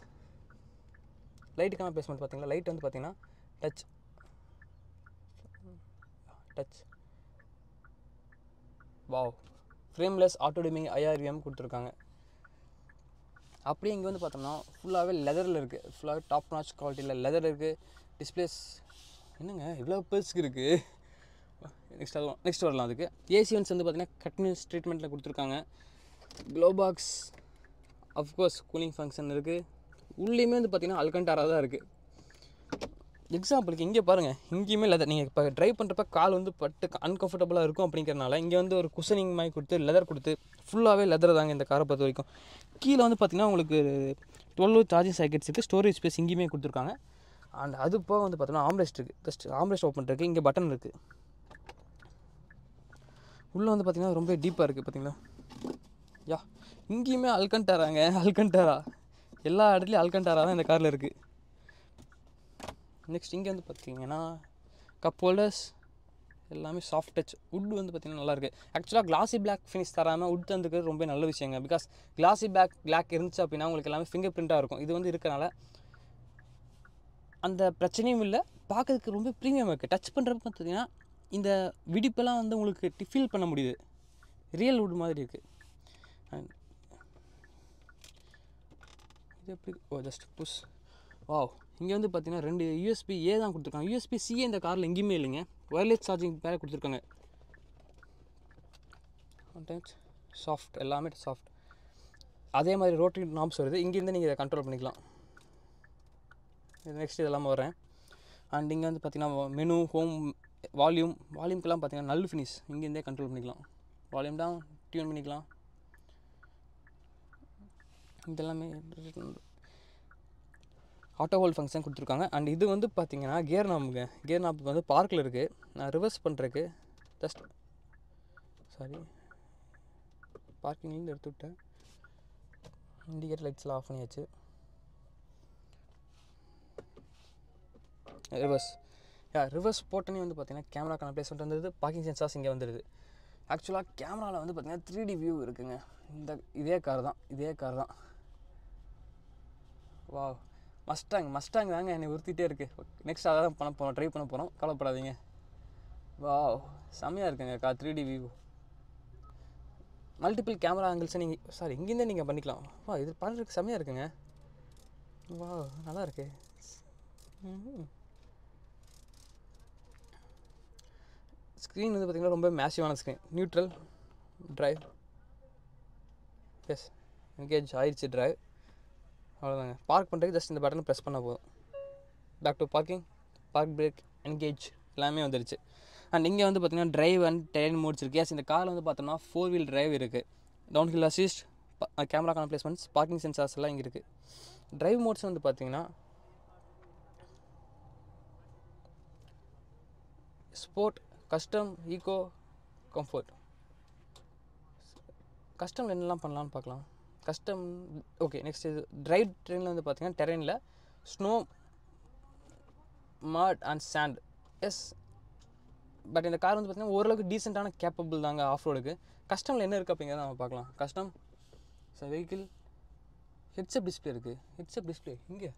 லைட்டுக்கான பிளேஸ்மெண்ட் பார்த்தீங்களா, லைட் வந்து பார்த்தீங்கன்னா touch wow, frameless auto dimming IRVM கொடுத்துருக்காங்க. அப்படியே இங்கே வந்து பார்த்தோம்னா ஃபுல்லாகவே லெதரில் இருக்குது, ஃபுல்லாகவே டாப் நாச் குவாலிட்டியில் லெதர் இருக்குது. டிஸ்பிளேஸ் என்னங்க இவ்வளோ பெருசுக்கு இருக்குது. நெக்ஸ்ட் வரலாம். அதுக்கு ஏசி வந்து பார்த்தீங்கன்னா கண்டினியூஸ் ட்ரீட்மெண்ட்டில் கொடுத்துருக்காங்க. Glow box, of course cooling function இருக்குது. உள்ளேயுமே வந்து பார்த்தீங்கன்னா அல்கண்டாரா தான் இருக்குது. எக்ஸாம்பிளுக்கு இங்கே பாருங்கள், இங்கேயுமே லெதர். நீங்கள் இப்போ ட்ரைவ் பண்ணுறப்ப கால் வந்து பட்டு அன்கம்ஃபர்டபுளாக இருக்கும். அப்படிங்கிறனால இங்கே வந்து ஒரு குஷனிங் மாதிரி கொடுத்து லெதர் கொடுத்து ஃபுல்லாகவே லெதர் தாங்க இந்த காரை பொறுத்த வரைக்கும். கீழே வந்து பார்த்திங்கன்னா உங்களுக்கு 12 சார்ஜிங் சாக்கெட்ஸ் இருக்குது. ஸ்டோரேஜ் ஸ்பேஸ் இங்கேயுமே கொடுத்துருக்காங்க. அண்ட் அது போக வந்து பார்த்தோன்னா ஆம்ரெஸ்ட் இருக்குது. ஜஸ்ட் ஆம்ரெஸ்ட் ஓப்பன் இருக்குது. இங்கே பட்டன் இருக்குது. உள்ளே வந்து பார்த்திங்கன்னா ரொம்ப டீப்பாக இருக்குது பார்த்தீங்களா. யா, இங்கேயுமே அல்கண்டாராங்க, அல்கண்டாரா. எல்லா இடத்துலையும் அல்கண்டாரா தான் இந்த காரில் இருக்குது. நெக்ஸ்ட் இங்கே வந்து பார்த்திங்கன்னா கப் ஹோல்டர்ஸ் எல்லாமே சாஃப்ட் டச். வுட் வந்து பார்த்திங்கன்னா நல்லாயிருக்கு. ஆக்சுவலாக கிளாசி பிளாக் ஃபினிஷ் தராமல் வுட் தந்துக்கிறது ரொம்ப நல்ல விஷயங்க. பிகாஸ் கிளாசி பிளாக் இருந்துச்சு அப்படின்னா உங்களுக்கு எல்லாமே ஃபிங்கர் பிரிண்ட்டாக இருக்கும். இது வந்து இருக்கனால அந்த பிரச்சனையும் இல்லை, பார்க்கறதுக்கு ரொம்ப ப்ரீமியமாக இருக்குது. டச் பண்ணுறப்ப பார்த்திங்கன்னா இந்த விடிப்பெல்லாம் வந்து உங்களுக்கு ஃபீல் பண்ண முடியுது, ரியல் வுட் மாதிரி இருக்குது. அண்ட் இது எப்படி ஜஸ்ட் புஷ். வாவ், இங்கே வந்து பார்த்தீங்கன்னா 2 USB-A தான் கொடுத்துருக்காங்க. USB-C இந்த காரில் எங்கேயுமே இல்லைங்க. ஒயர்லெஸ் சார்ஜிங் பேர கொடுத்துருக்காங்க. சாஃப்ட், எல்லாமே சாஃப்ட். அதே மாதிரி ரோட்டரி நாப்ஸ் வருது. இங்கேருந்து நீங்கள் இதை கண்ட்ரோல் பண்ணிக்கலாம். நெக்ஸ்ட் இதெல்லாம் வரேன். அண்ட் இங்கே வந்து பார்த்தீங்கன்னா மெனு, ஹோம், வால்யூம்க்கெல்லாம் பார்த்தீங்கன்னா நல்ல ஃபினிஷ். இங்கேருந்தே கண்ட்ரோல் பண்ணிக்கலாம். வால்யூம் டவுன், டியூன் பண்ணிக்கலாம். இதெல்லாமே ஆட்டோ ஹோல்ட் ஃபங்க்ஷன் கொடுத்துருக்காங்க. அண்ட் இது வந்து பார்த்திங்கன்னா கியர் நாப்புக்கு வந்து பார்க்கில் இருக்குது. நான் ரிவர்ஸ் பண்ணுறதுக்கு ஜஸ்ட் பார்க்கிங்லேருந்து எடுத்து விட்டேன். இண்டிகேட்டர் லைட்ஸ்லாம் ஆஃப் பண்ணியாச்சு. ரிவர்ஸ் போட்டோன்னே வந்து பார்த்திங்கன்னா கேமராக்கான பிளேஸ்மெண்ட் வந்துடுது. பார்க்கிங் சென்சார்ஸ் இங்கே வந்துடுது. ஆக்சுவலாக கேமராவில் வந்து பார்த்திங்கன்னா 3D வியூ இருக்குங்க. இதே கார் தான். வா, மஸ்டாங் தாங்க என்னை உறுத்திட்டே இருக்குது. நெக்ஸ்ட் அதை தான் ட்ரை பண்ண போகிறோம், கவலைப்படாதீங்க. வா, செம்மையாக இருக்குங்க car. 3D view, multiple camera ஆங்கிள்ஸை நீங்கள் இங்கேருந்தே நீங்கள் பண்ணிக்கலாம். வா, இது பண்ணுறதுக்கு செம்மையாக இருக்குங்க. வா, நல்லா இருக்கு. ஸ்க்ரீன் வந்து பார்த்திங்கன்னா ரொம்ப மேசிவான screen. Neutral, drive, yes engage ஆயிடுச்சு டிரைவ். அவ்வளோதாங்க. பார்க் பண்ணுறதுக்கு ஜஸ்ட் இந்த பட்டனை ப்ரெஸ் பண்ண போதும். Back to parking, park brake, engage எல்லாமே வந்துடுச்சு. அண்ட் இங்கே வந்து பார்த்திங்கன்னா டிரைவ் அண்ட் டெரைன் மோட்ஸ் இருக்குது. எஸ், இந்த காரில் வந்து பார்த்தோம்னா 4 வீல் டிரைவ் இருக்குது. டவுன் ஹில் அசிஸ்ட், கேமராக்கான பிளேஸ்மெண்ட்ஸ், பார்க்கிங் சென்சார்ஸ் எல்லாம் இங்கே இருக்குது. டிரைவ் மோட்ஸ் வந்து பார்த்திங்கன்னா sport, custom, eco, comfort. Custom என்னெல்லாம் பண்ணலான்னு பார்க்கலாம். Custom okay. நெக்ஸ்ட் இது டிரைவ் ட்ரெயினில் வந்து பார்த்திங்கன்னா டெரெயினில் snow, mud and sand. Yes, but இந்த கார் வந்து பார்த்திங்கன்னா ஓரளவுக்கு டீசெண்டான கேப்பபிள் தாங்க ஆஃப் ரோடுக்கு. கஸ்டமில் என்ன இருக்குது அப்படிங்கிறத நம்ம பார்க்கலாம். கஸ்டம் வெஹிக்கிள் ஹெட்ஸ்அப் டிஸ்பிளே இருக்குது. ஹெட்ஸ்அப் டிஸ்பிளே இங்கே.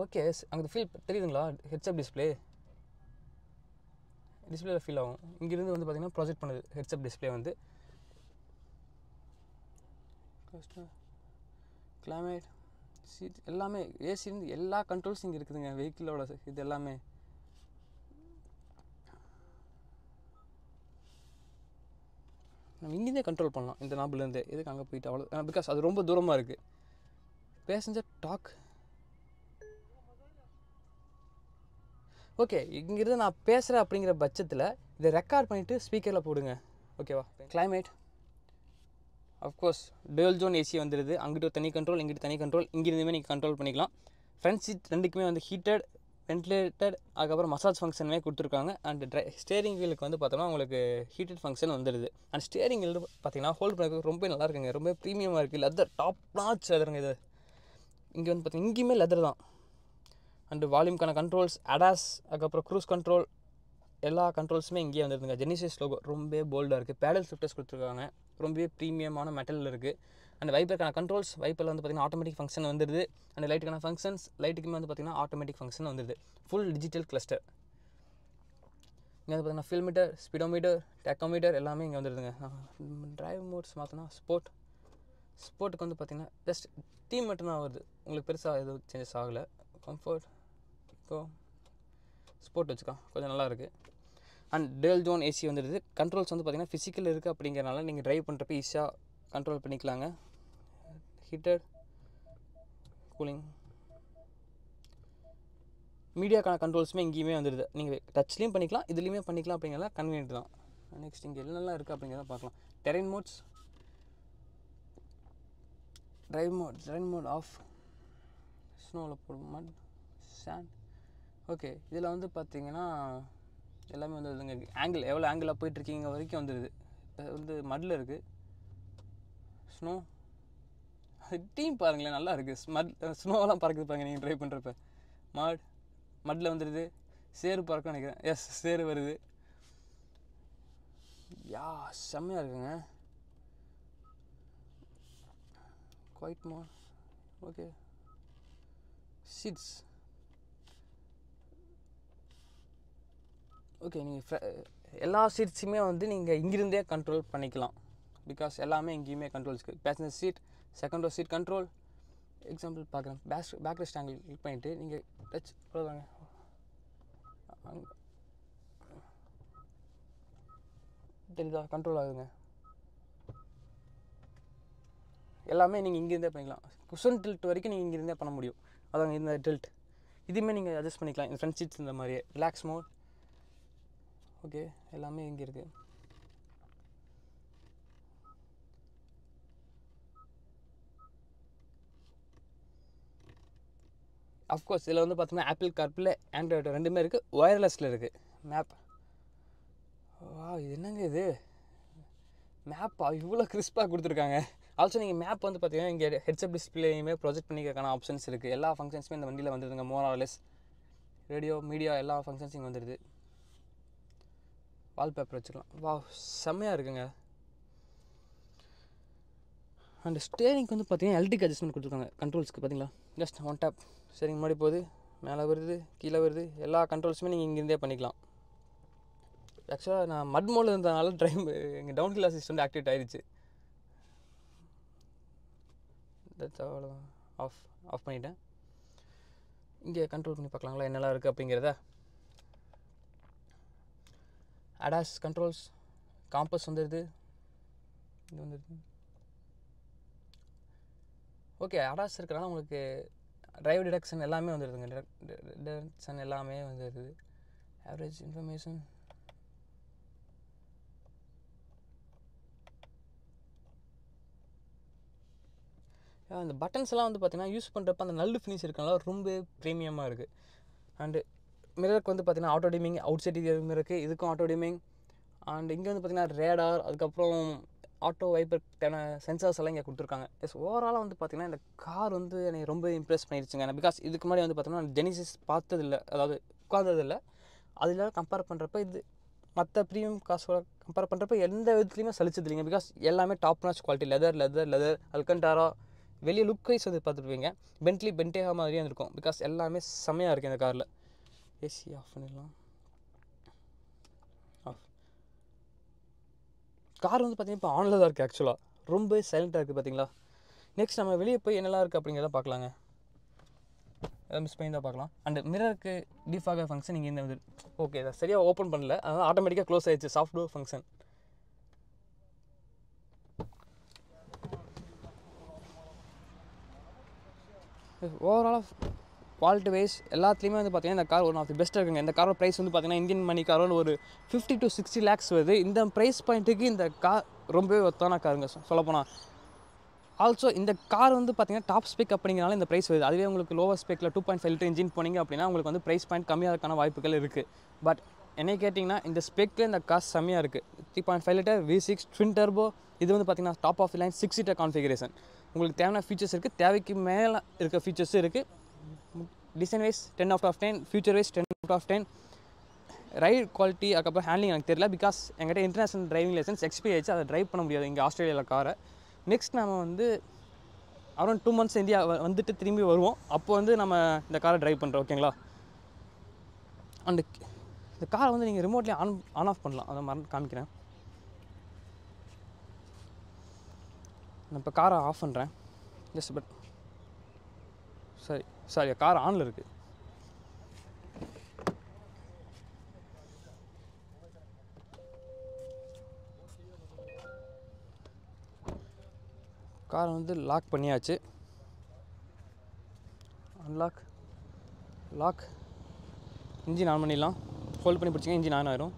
ஓகே, அங்கே ஃபீல் தெரியுதுங்களா? ஹெட்ஸ்அப் டிஸ்பிளேல ஃபீல் ஆகும். இங்கேருந்து வந்து பார்த்திங்கன்னா ப்ரொஜெக்ட் பண்ணுது ஹெட்ஸ்அப் டிஸ்பிளே வந்து. கிளைமேட், சீட் எல்லாமே, ஏசிலேருந்து எல்லா கண்ட்ரோல்ஸ் இங்கே இருக்குதுங்க வெஹிக்கிளோட. இது எல்லாமே நம்ம இங்கேருந்தே கண்ட்ரோல் பண்ணலாம் இந்த நாபிலேருந்தே. எதுக்கு அங்கே போயிட்டு அவ்வளோ, பிகாஸ் அது ரொம்ப தூரமாக இருக்குது. பேசஞ்சர் டாக், ஓகே, இங்கிருந்து நான் பேசுகிறேன் அப்படிங்கிற பட்சத்தில் இதை ரெக்கார்ட் பண்ணிவிட்டு ஸ்பீக்கரில் போடுங்க. ஓகேவா? Climate of course dual zone AC வந்துடுது. அங்கிட்டு தனி கண்ட்ரோல், இங்கிட்டு தனி கண்ட்ரோல், இங்கிருந்துமே நீங்கள் கண்ட்ரோல் பண்ணிக்கலாம். ஃப்ரண்ட் சீட் ரெண்டுக்குமே வந்து ஹீட்டட், வென்டிலேட்டட், அதுக்கப்புறம் மசாஜ் ஃபங்க்ஷனுமே கொடுத்துருக்காங்க. அண்ட் ஸ்டேரிங் வீலுக்கு வந்து பார்த்தோம்னா உங்களுக்கு ஹீட்டட் ஃபங்க்ஷன் வந்துடுது. அண்ட் ஸ்டேரிங் வீல் பார்த்தீங்கன்னா ஹோல்ட் பண்ணுறது ரொம்ப நல்லா இருக்குங்க, ரொம்ப ப்ரீமியமாக இருக்குது. லெதர் டாப் நாச் லெதருங்க இது. இங்கே வந்து பார்த்தீங்கன்னா இங்கேயுமே லெதர் தான். அண்டு வால்யூம்க்கான கண்ட்ரோல்ஸ், அடாஸ், அதுக்கப்புறம் க்ரூஸ் கண்ட்ரோல், எல்லா கண்ட்ரோல்ஸுமே இங்கேயே வந்துருதுங்க. ஜெனிசிஸ் லோகோ ரொம்ப போல்டாக இருக்குது. பேடல் ஷிஃப்டர்ஸ் கொடுத்துருக்காங்க, ரொம்பவே ப்ரீமியமான மெட்டலில் இருக்குது. அண்ட் வைப்பருக்கான கண்ட்ரோல்ஸ், வைப்பரில் வந்து பார்த்திங்கன்னா ஆட்டோமேட்டிக் ஃபங்க்ஷன் வந்துடுது. அண்ட் லைட்டுக்கான ஃபங்க்ஷன்ஸ், லைட்டுக்குமே வந்து பார்த்திங்கன்னா ஆட்டோமேட்டிக் ஃபங்க்ஷன் வந்துடுது. Full digital cluster. இங்கே வந்து பார்த்திங்கன்னா ஃபில்மீட்டர், ஸ்பீடோமீட்டர், டேக்கோமீட்டர் எல்லாமே இங்கே வந்துடுதுங்க. டிரைவ் மோட்ஸ் மாற்றினா ஸ்போர்ட்டுக்கு வந்து பார்த்திங்கன்னா ஜஸ்ட் டீம் மட்டும்தான் வருது, உங்களுக்கு பெருசாக எதுவும் சேஞ்சஸ் ஆகலை. கம்ஃபர்ட், இப்போ ஸ்போர்ட் வச்சுக்கலாம், கொஞ்சம் நல்லாயிருக்கு. அண்ட் டூயல் ஜோன் ஏசி வந்துடுது. கண்ட்ரோல்ஸ் வந்து பார்த்திங்கன்னா ஃபிசிக்கல் இருக்குது அப்படிங்கிறனால நீங்கள் ட்ரைவ் பண்ணுறப்ப ஈஸியாக கண்ட்ரோல் பண்ணிக்கலாங்க. ஹீட்டர், கூலிங், மீடியாக்கான கண்ட்ரோல்ஸுமே இங்கேயுமே வந்துடுது. நீங்கள் டச்லேயும் பண்ணிக்கலாம், இதுலேயுமே பண்ணிக்கலாம் அப்படிங்கிறத கன்வீனியன்ட் தான். நெக்ஸ்ட் இங்கே என்னெல்லாம் இருக்குது அப்படிங்கிறத பார்க்கலாம். Terrain modes, drive mode off, ஸ்னோவில் போடும், மட், சாண்ட். ஓகே, இதில் வந்து பார்த்தீங்கன்னா எல்லாமே வந்துடுதுங்க. ஆங்கிள் எவ்வளோ ஆங்கிளாக போயிட்டுருக்கீங்க வரைக்கும் வந்துடுது. வந்து மட்டில் இருக்குது. ஸ்னோ டீம் பாருங்களேன், நல்லா இருக்குது. ஸ்னோவெல்லாம் பறக்குது பாருங்க நீங்கள் ட்ரைவ் பண்ணுறப்ப. மட்டில் வந்துடுது. சேரு பறக்க நினைக்கிறேன். எஸ், சேரு வருது. யா, செம்மையாக இருக்குங்க. Quiet mode. Okay, seats. Okay, நீங்கள் எல்லா சீட்ஸுமே வந்து நீங்கள் இங்கிருந்தே கண்ட்ரோல் பண்ணிக்கலாம். பிகாஸ் எல்லாமே இங்கேயுமே கண்ட்ரோல்ஸ் இருக்குது. Passenger seat, second row seat control. Example பார்க்குறேன். பேக் ரெஸ்ட் ஆங்கிள் கிளிக் பண்ணிவிட்டு நீங்கள் டச் அவ்வளோதாங்க. தெரியுதா? கண்ட்ரோல் ஆகுதுங்க. எல்லாமே நீங்கள் இங்கேருந்தே பண்ணிக்கலாம். குஷன் டில்ட் வரைக்கும் நீங்கள் இங்கேருந்தே பண்ண முடியும். அதான் இந்த டில்ட் இதுவுமே நீங்கள் அட்ஜஸ்ட் பண்ணிக்கலாம். இந்த ஃப்ரண்ட் சீட்ஸ் இந்த மாதிரியே. Relax mode. ஓகே, எல்லாமே இங்கே இருக்குது. அஃப்கோர்ஸ் இதில் வந்து பார்த்தீங்கன்னா ஆப்பிள் கார்ப்ளே, ஆண்ட்ராய்டு ரெண்டுமே இருக்குது. ஒயர்லெஸில் இருக்குது. மேப், வா இது என்னங்க இது, மேப்பா இவ்வளோ கிறிஸ்பாக கொடுத்துருக்காங்க. ஆல்சோ நீங்கள் மேப் வந்து பார்த்தீங்கன்னா இங்கே ஹெட்ஸ்அப் டிஸ்பிளேயுமே ப்ரொஜெக்ட் பண்ணிக்கிறதுக்கான ஆப்ஷன்ஸ் இருக்குது. எல்லா ஃபங்க்ஷன்ஸுமே இந்த வண்டியில் வந்துடுதுங்க. மோராலெஸ் ரேடியோ, மீடியா எல்லா ஃபங்க்ஷன்ஸ் இங்கே வந்துடுது. வால்பேப்பர் வச்சுக்கலாம். வா, செம்மையாக இருக்குங்க. அண்ட் ஸ்டேரிங்க்கு வந்து பார்த்தீங்கன்னா எலக்ட்ரிக் அட்ஜஸ்ட்மெண்ட் கொடுத்துருக்காங்க. கண்ட்ரோல்ஸ்க்கு பார்த்தீங்களா, ஜஸ்ட் ஒன் டேப் ஸ்டேரிங் முன்னாடி போகுது, மேலே வருது, கீழே வருது. எல்லா கண்ட்ரோல்ஸுமே நீங்கள் இங்கேருந்தே பண்ணிக்கலாம். ஆக்சுவலாக நான் மட் மோடில் இருந்ததுனால எங்கள் டவுன் ஹில் அசிஸ்டன்ட் ஆக்டிவேட் ஆயிடுச்சு. அவ்வளோதான், ஆஃப் பண்ணிட்டேன். இங்கே கண்ட்ரோல் பண்ணி பார்க்கலாங்களா என்னெல்லாம் இருக்குது அப்படிங்கிறத. அடாஸ் கண்ட்ரோல்ஸ், காம்பஸ் வந்துடுது, இது வந்துடுது. ஓகே, அடாஸ் இருக்கிறனால உங்களுக்கு டிரைவ் டிடக்ஷன் எல்லாமே வந்துடுதுங்க. டிடக்ஷன் எல்லாமே வந்துடுது. ஆவரேஜ் இன்ஃபர்மேஷன், அந்த பட்டன்ஸ் எல்லாம் வந்து பார்த்திங்கன்னா யூஸ் பண்ணுறப்ப அந்த நல்ல ஃபினிஷ் இருக்கனால ரொம்ப ப்ரீமியமாக இருக்குது. அண்டு மிரருக்கு வந்து பார்த்திங்கன்னா ஆட்டோ டிமிங், அவுட் சைட் மிரருக்கு இதுக்கும் ஆட்டோ டிமிங். அண்ட் இங்கே வந்து பார்த்திங்கன்னா ரேடார், அதுக்கப்புறம் ஆட்டோ வைப்பருக்கான சென்சார்ஸ் எல்லாம் இங்கே கொடுத்துருக்காங்க. எஸ், ஓவராலாக வந்து பார்த்திங்கன்னா இந்த கார் வந்து எனக்கு ரொம்ப இம்ப்ரெஸ் பண்ணிடுச்சுங்க. பிகாஸ் இதுக்கு முன்னாடி வந்து பார்த்திங்கன்னா ஜெனிசிஸ் பார்த்ததில்லை, அதாவது உட்காந்ததில்லை. அதில் கம்பேர் பண்ணுறப்ப இது மற்ற ப்ரீமியம் காசோட கம்பேர் பண்ணுறப்ப எந்த விதத்துலையுமே சலிச்சது இல்லைங்க. பிகாஸ் எல்லாமே டாப் நாச் குவாலிட்டி. லெதர் அல்கண்டாரா, வெளியே லுக் வைஸ் வந்து பார்த்துருப்பீங்க. பென்டேகா மாதிரியே இருக்கும். பிகாஸ் எல்லாமே செம்மையாக இருக்குது இந்த காரில். ஏசி ஆஃப் பண்ணிடலாம். ஆஃப். கார் வந்து பார்த்திங்கன்னா இப்போ ஆனில் தான் இருக்குது. ஆக்சுவலாக ரொம்ப சைலண்ட்டாக இருக்குது பார்த்தீங்களா. நெக்ஸ்ட் நம்ம வெளியே போய் என்னெல்லாம் இருக்குது அப்படிங்கிறத பார்க்கலாங்க. மிஸ் பண்ணி தான் பார்க்கலாம். அண்ட் மிரருக்கு டிஃபாக ஃபங்க்ஷன் இங்கே வந்து ஓகே, இதை சரியாக ஓப்பன் பண்ணல, அதனால் ஆட்டோமேட்டிக்காக க்ளோஸ் ஆகிடுச்சு. Soft door function. ஓவராலாக குவாலிட்டி வைஸ் எல்லாத்துலேயுமே வந்து பார்த்திங்கன்னா இந்த கார் ஒன் ஆஃப் தி பெஸ்ட்டாக இருக்குங்க. இந்த காரோட ப்ரைஸ் வந்து பார்த்திங்கன்னா இந்தியன் மணி காரோட ஒரு 50 to 60 lakhs வருது. இந்த ப்ரைஸ் பாயிண்ட்டுக்கு இந்த கார் ரொம்பவே ஒத்தான காருங்க சொல்லப்போனால். ஆல்சோ இந்த கார் வந்து பார்த்திங்கன்னா டாப் ஸ்பெக் அப்படிங்கிறனால இந்த ப்ரைஸ் வருது. அதுவே உங்களுக்கு லோவர் ஸ்பெக்கில் 2.5 லிட்டர் இன்ஜின் போனீங்க அப்படின்னா உங்களுக்கு வந்து ப்ரைஸ் பாயிண்ட் கம்மியாக இருக்கான வாய்ப்புகள் இருக்குது. பட் என்னை கேட்டிங்கன்னா இந்த ஸ்பெக்கில் இந்த கார் செம்மையாக இருக்குது. 3.5 லிட்டர் V6 ட்வின் டர்போ. இது வந்து பார்த்திங்கன்னா top of the line 6 seater configuration. உங்களுக்கு தேவையான ஃபீச்சர்ஸ் இருக்குது, தேவைக்கு மேலே இருக்க ஃபீச்சர்ஸும் இருக்குது. Design wise 10 out of 10, future wise 10 out of 10. Ride quality அதுக்கப்புறம் ஹேண்ட்லிங் எனக்கு தெரியல. பிகாஸ் என்கிட்ட இன்டர்நேஷனல் டிரைவிங் லைசன்ஸ் எக்ஸ்பீரி ஆயிடுச்சு, அதை ட்ரைவ் பண்ண முடியாது இங்கே ஆஸ்திரேலியாவில் காரை. நெக்ஸ்ட் நம்ம வந்து அரௌண்ட் 2 months இந்தியா வந்துட்டு திரும்பி வருவோம். அப்போ வந்து நம்ம இந்த காரை ட்ரைவ் பண்ணுறோம், ஓகேங்களா. அண்டு இந்த காரை வந்து நீங்கள் ரிமோட்லேயே ஆன் ஆஃப் பண்ணலாம். அதை மறந்து காமிக்கிறேன். நான் இப்போ காரை ஆஃப் பண்ணுறேன். ஜஸ்ட் பட் சாரி கார் ஆனில் இருக்குது. காரை வந்து லாக் பண்ணியாச்சு. அன்லாக், லாக், இன்ஜின் ஆன் பண்ணிடலாம். ஹோல்ட் பண்ணி பிடிச்சிங்க, இன்ஜின் ஆன் ஆயிரும்.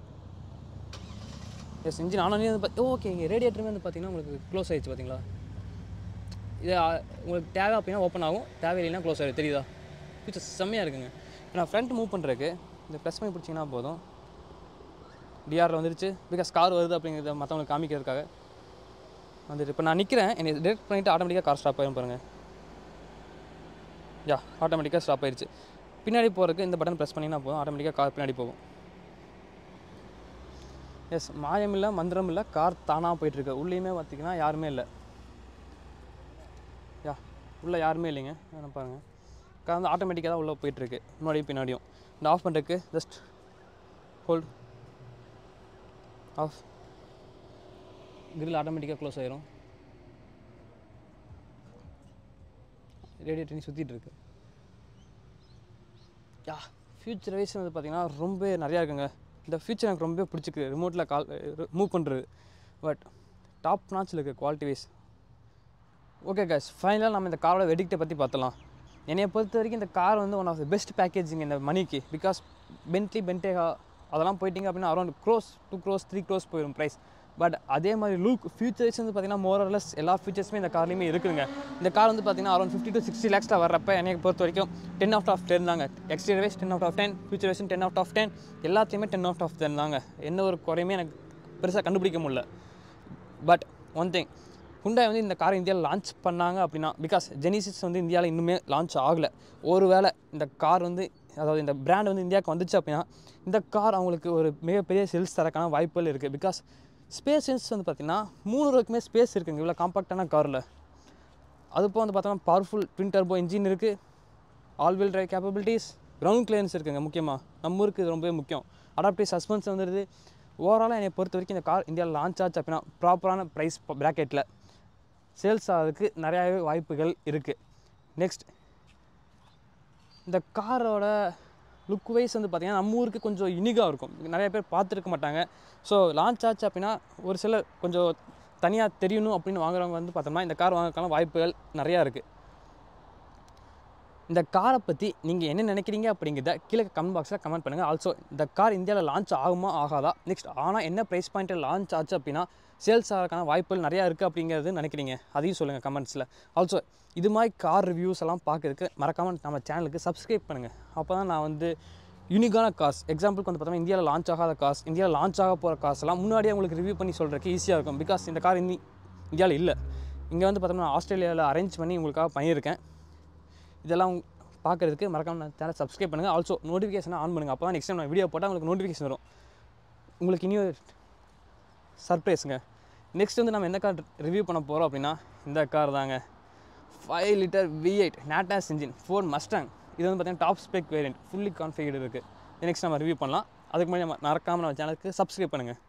எஸ், இன்ஜின் ஆன் ஆனி வந்து ஓகே. இங்கே ரேடியேட்டருமே வந்து பார்த்திங்கன்னா உங்களுக்கு க்ளோஸ் ஆகிடுச்சு பார்த்தீங்களா. இது உங்களுக்கு தேவை அப்படின்னா ஓப்பன் ஆகும், தேவையில்லைன்னா க்ளோஸ் ஆகிடும். தெரியுதா? ஃபீச்சர்ஸ் செம்மையாக இருக்குங்க. நான் ஃப்ரண்ட் மூவ் பண்ணுறதுக்கு இந்த ப்ரெஸ் பண்ணி பிடிச்சிங்கன்னா போதும், டிஆரில் வந்துருச்சு. பிகாஸ் கார் வருது அப்படிங்கிறத மற்றவங்களுக்கு காமிக்கிறதுக்காக வந்துட்டு. இப்போ நான் நிற்கிறேன், என்னை டிரெக்ட் பண்ணிவிட்டு ஆட்டோமேட்டிக்காக கார் ஸ்டாப் ஆகிடும் பாருங்கள். ஆட்டோமேட்டிக்காக ஸ்டாப் ஆயிடுச்சு. பின்னாடி போகிறதுக்கு இந்த பட்டன் ப்ரெஸ் பண்ணிங்கன்னா போதும், ஆட்டோமேட்டிக்காக கார் பின்னாடி போகும். எஸ், மாயம் இல்லை, மந்திரம் இல்லை, கார் தானாக போயிட்டுருக்கு. உள்ளேயுமே பார்த்திங்கன்னா யாருமே இல்லை. உள்ளே யாருமே இல்லைங்க. என்ன பாருங்கள், கார் வந்து ஆட்டோமேட்டிக்காக தான் உள்ளே போயிட்டுருக்கு, முன்னாடியும் பின்னாடியும். இந்த ஆஃப் பண்ணுறதுக்கு ஜஸ்ட் ஹோல்ட், ஆஃப், கிரில் ஆட்டோமேட்டிக்காக க்ளோஸ் ஆயிரும். ரேடியேட்டர் சுற்றிட்டு இருக்கு. ஃபியூச்சர் வைஸ் வந்து பார்த்திங்கன்னா ரொம்ப நிறையா இருக்குங்க. இந்த ஃபியூச்சர் எனக்கு ரொம்ப பிடிச்சிருக்கு, ரிமோட்டில் கால் மூவ் பண்ணுறது. பட் டாப் நாச்சில் இருக்குது குவாலிட்டி வைஸ். ஓகே கைஸ், ஃபைனலாக நம்ம இந்த காரோட வெடிக்ட்டை பற்றி பார்த்தலாம். என்னையை பொறுத்த வரைக்கும் இந்த கார் வந்து one of the best packaging இந்த மணிக்கு. பிகாஸ் பென்டேகா அதெல்லாம் போயிட்டிங்க அப்படின்னா அரௌண்ட் crores, 2 crores, 3 crores போயிடும் ப்ரைஸ். பட் அதே மாதிரி லுக், ஃபியூச்சர்ஸ் வந்து பார்த்திங்கன்னா மோரலஸ் எல்லா ஃபீச்சர்ஸுமே இந்த கார்லேயுமே இருக்குதுங்க. இந்த கார் வந்து பார்த்திங்கன்னா அரௌண்ட் 50 to 60 lakhs வர்றப்போ என்னை பொறுத்த வரைக்கும் 10 out of 10 தாங்க. Exterior wise 10 out of 10, future wise 10 out of 10, எல்லாத்தையுமே 10 out of 10 தாங்க. எந்த ஒரு குறையுமே எனக்கு பெருசாக கண்டுபிடிக்க முடியல. பட் ஒன் திங், ஹுண்டாய் வந்து இந்த காரை இந்தியாவில் லான்ச் பண்ணாங்க அப்படின்னா, பிகாஸ் ஜெனிசிஸ் வந்து இந்தியாவில் இன்னுமே லான்ச் ஆகலை. ஒருவேளை இந்த கார் வந்து, அதாவது இந்த பிராண்ட் வந்து இந்தியாவுக்கு வந்துச்சு அப்படின்னா இந்த கார் அவங்களுக்கு ஒரு மிகப்பெரிய சேல்ஸ் தரக்கான வாய்ப்புகள் இருக்குது. பிகாஸ் ஸ்பேஸ் சென்ஸ் வந்து பார்த்திங்கன்னா 3 ரூபாய்க்குமே ஸ்பேஸ் இருக்குங்க இவ்வளோ காம்பாக்டான காரில். அதுப்போ வந்து பார்த்தோம்னா பவர்ஃபுல் ட்வின் டர்போ இன்ஜின் இருக்குது, all wheel drive capabilities, ground clearance இருக்குங்க. முக்கியமாக நம்ம ஊருக்கு இது ரொம்பவே முக்கியம். அடாப்டிவ் சஸ்பென்ஸ் வந்துடுது. ஓவராலாக என்னை பொறுத்த வரைக்கும் இந்த கார் இந்தியாவில் லான்ச் ஆச்சு அப்படின்னா ப்ராப்பரான ப்ரைஸ் ப்ராக்கெட்டில் சேல்ஸ் ஆகிறதுக்கு நிறையாவே வாய்ப்புகள் இருக்குது. நெக்ஸ்ட், இந்த காரோட லுக் வைஸ் வந்து பார்த்திங்கன்னா நம்ம ஊருக்கு கொஞ்சம் யூனிக்காக இருக்கும், நிறைய பேர் பார்த்துருக்க மாட்டாங்க. ஸோ லான்ச் ஆச்சு அப்படின்னா ஒரு சில கொஞ்சம் தனியாக தெரியணும் அப்படின்னு வாங்குறவங்க வந்து பார்த்தோம்னா இந்த கார் வாங்குறதுக்கான வாய்ப்புகள் நிறையா இருக்குது. இந்த காரை பற்றி நீங்கள் என்ன நினைக்கிறீங்க அப்படிங்கிறத கீழே கமெண்ட் பாக்ஸில் கமெண்ட் பண்ணுங்கள். ஆல்சோ இந்த கார் இந்தியாவில் லான்ச் ஆகுமா ஆகாதா, நெக்ஸ்ட் ஆனால் என்ன ப்ரைஸ் பாயிண்ட்டில் லான்ச் ஆச்சு அப்படின்னா சேல்ஸ் ஆகிறதுக்கான வாய்ப்புகள் நிறையா இருக்குது அப்படிங்கிறது நினைக்கிறீங்க, அதையும் சொல்லுங்கள் கமெண்ட்ஸில். ஆல்சோ இது மாதிரி கார் ரிவ்யூஸ் எல்லாம் பார்க்கறதுக்கு மறக்காமல் நம்ம சேனலுக்கு சப்ஸ்கிரைப் பண்ணுங்கள். அப்போ தான் நான் வந்து யூனிக்கான கார்ஸ், எக்ஸாம்பிளுக்கு வந்து பார்த்தோம்னா இந்தியாவில் லான்ச் ஆகாத கார்ஸ், இந்தியாவில் லான்ச் ஆக போகிற கார்ஸ் எல்லாம் முன்னாடியே உங்களுக்கு ரிவ்யூ பண்ணி சொல்கிறதுக்கு ஈஸியாக இருக்கும். பிகாஸ் இந்த கார் இந்தியாவில் இல்லை, இங்கே வந்து பார்த்தோம்னா ஆஸ்திரேலியாவில் அரேஞ்ச் பண்ணி உங்களுக்காக பண்ணியிருக்கேன். இதெல்லாம் பார்க்குறதுக்கு மறக்காமல் நான் சேனல் சப்ஸ்கிரைப் பண்ணுங்கள். ஆல்சோ நோட்டிஃபிகேஷனை ஆன் பண்ணுங்கள். அப்போ தான் நெக்ஸ்ட் டைம் நான் வீடியோ போட்டால் உங்களுக்கு நோட்டிஃபிகேஷன் வரும். உங்களுக்கு இன்னும் சர்ப்ரைஸுங்க. நெக்ஸ்ட் வந்து நம்ம எந்த கார் ரிவ்யூ பண்ண போகிறோம் அப்படின்னா இந்த கார் தாங்க. 5 liter V8 நாட்டாஸ் இன்ஜின் Ford Mustang. இது வந்து பார்த்தீங்கன்னா top spec variant, fully configured இருக்குது. நெக்ஸ்ட் நம்ம ரிவ்யூ பண்ணலாம். அதுக்கு முன்னாடி மறக்காமல் நம்ம சேனலுக்கு சப்ஸ்கிரைப் பண்ணுங்கள்.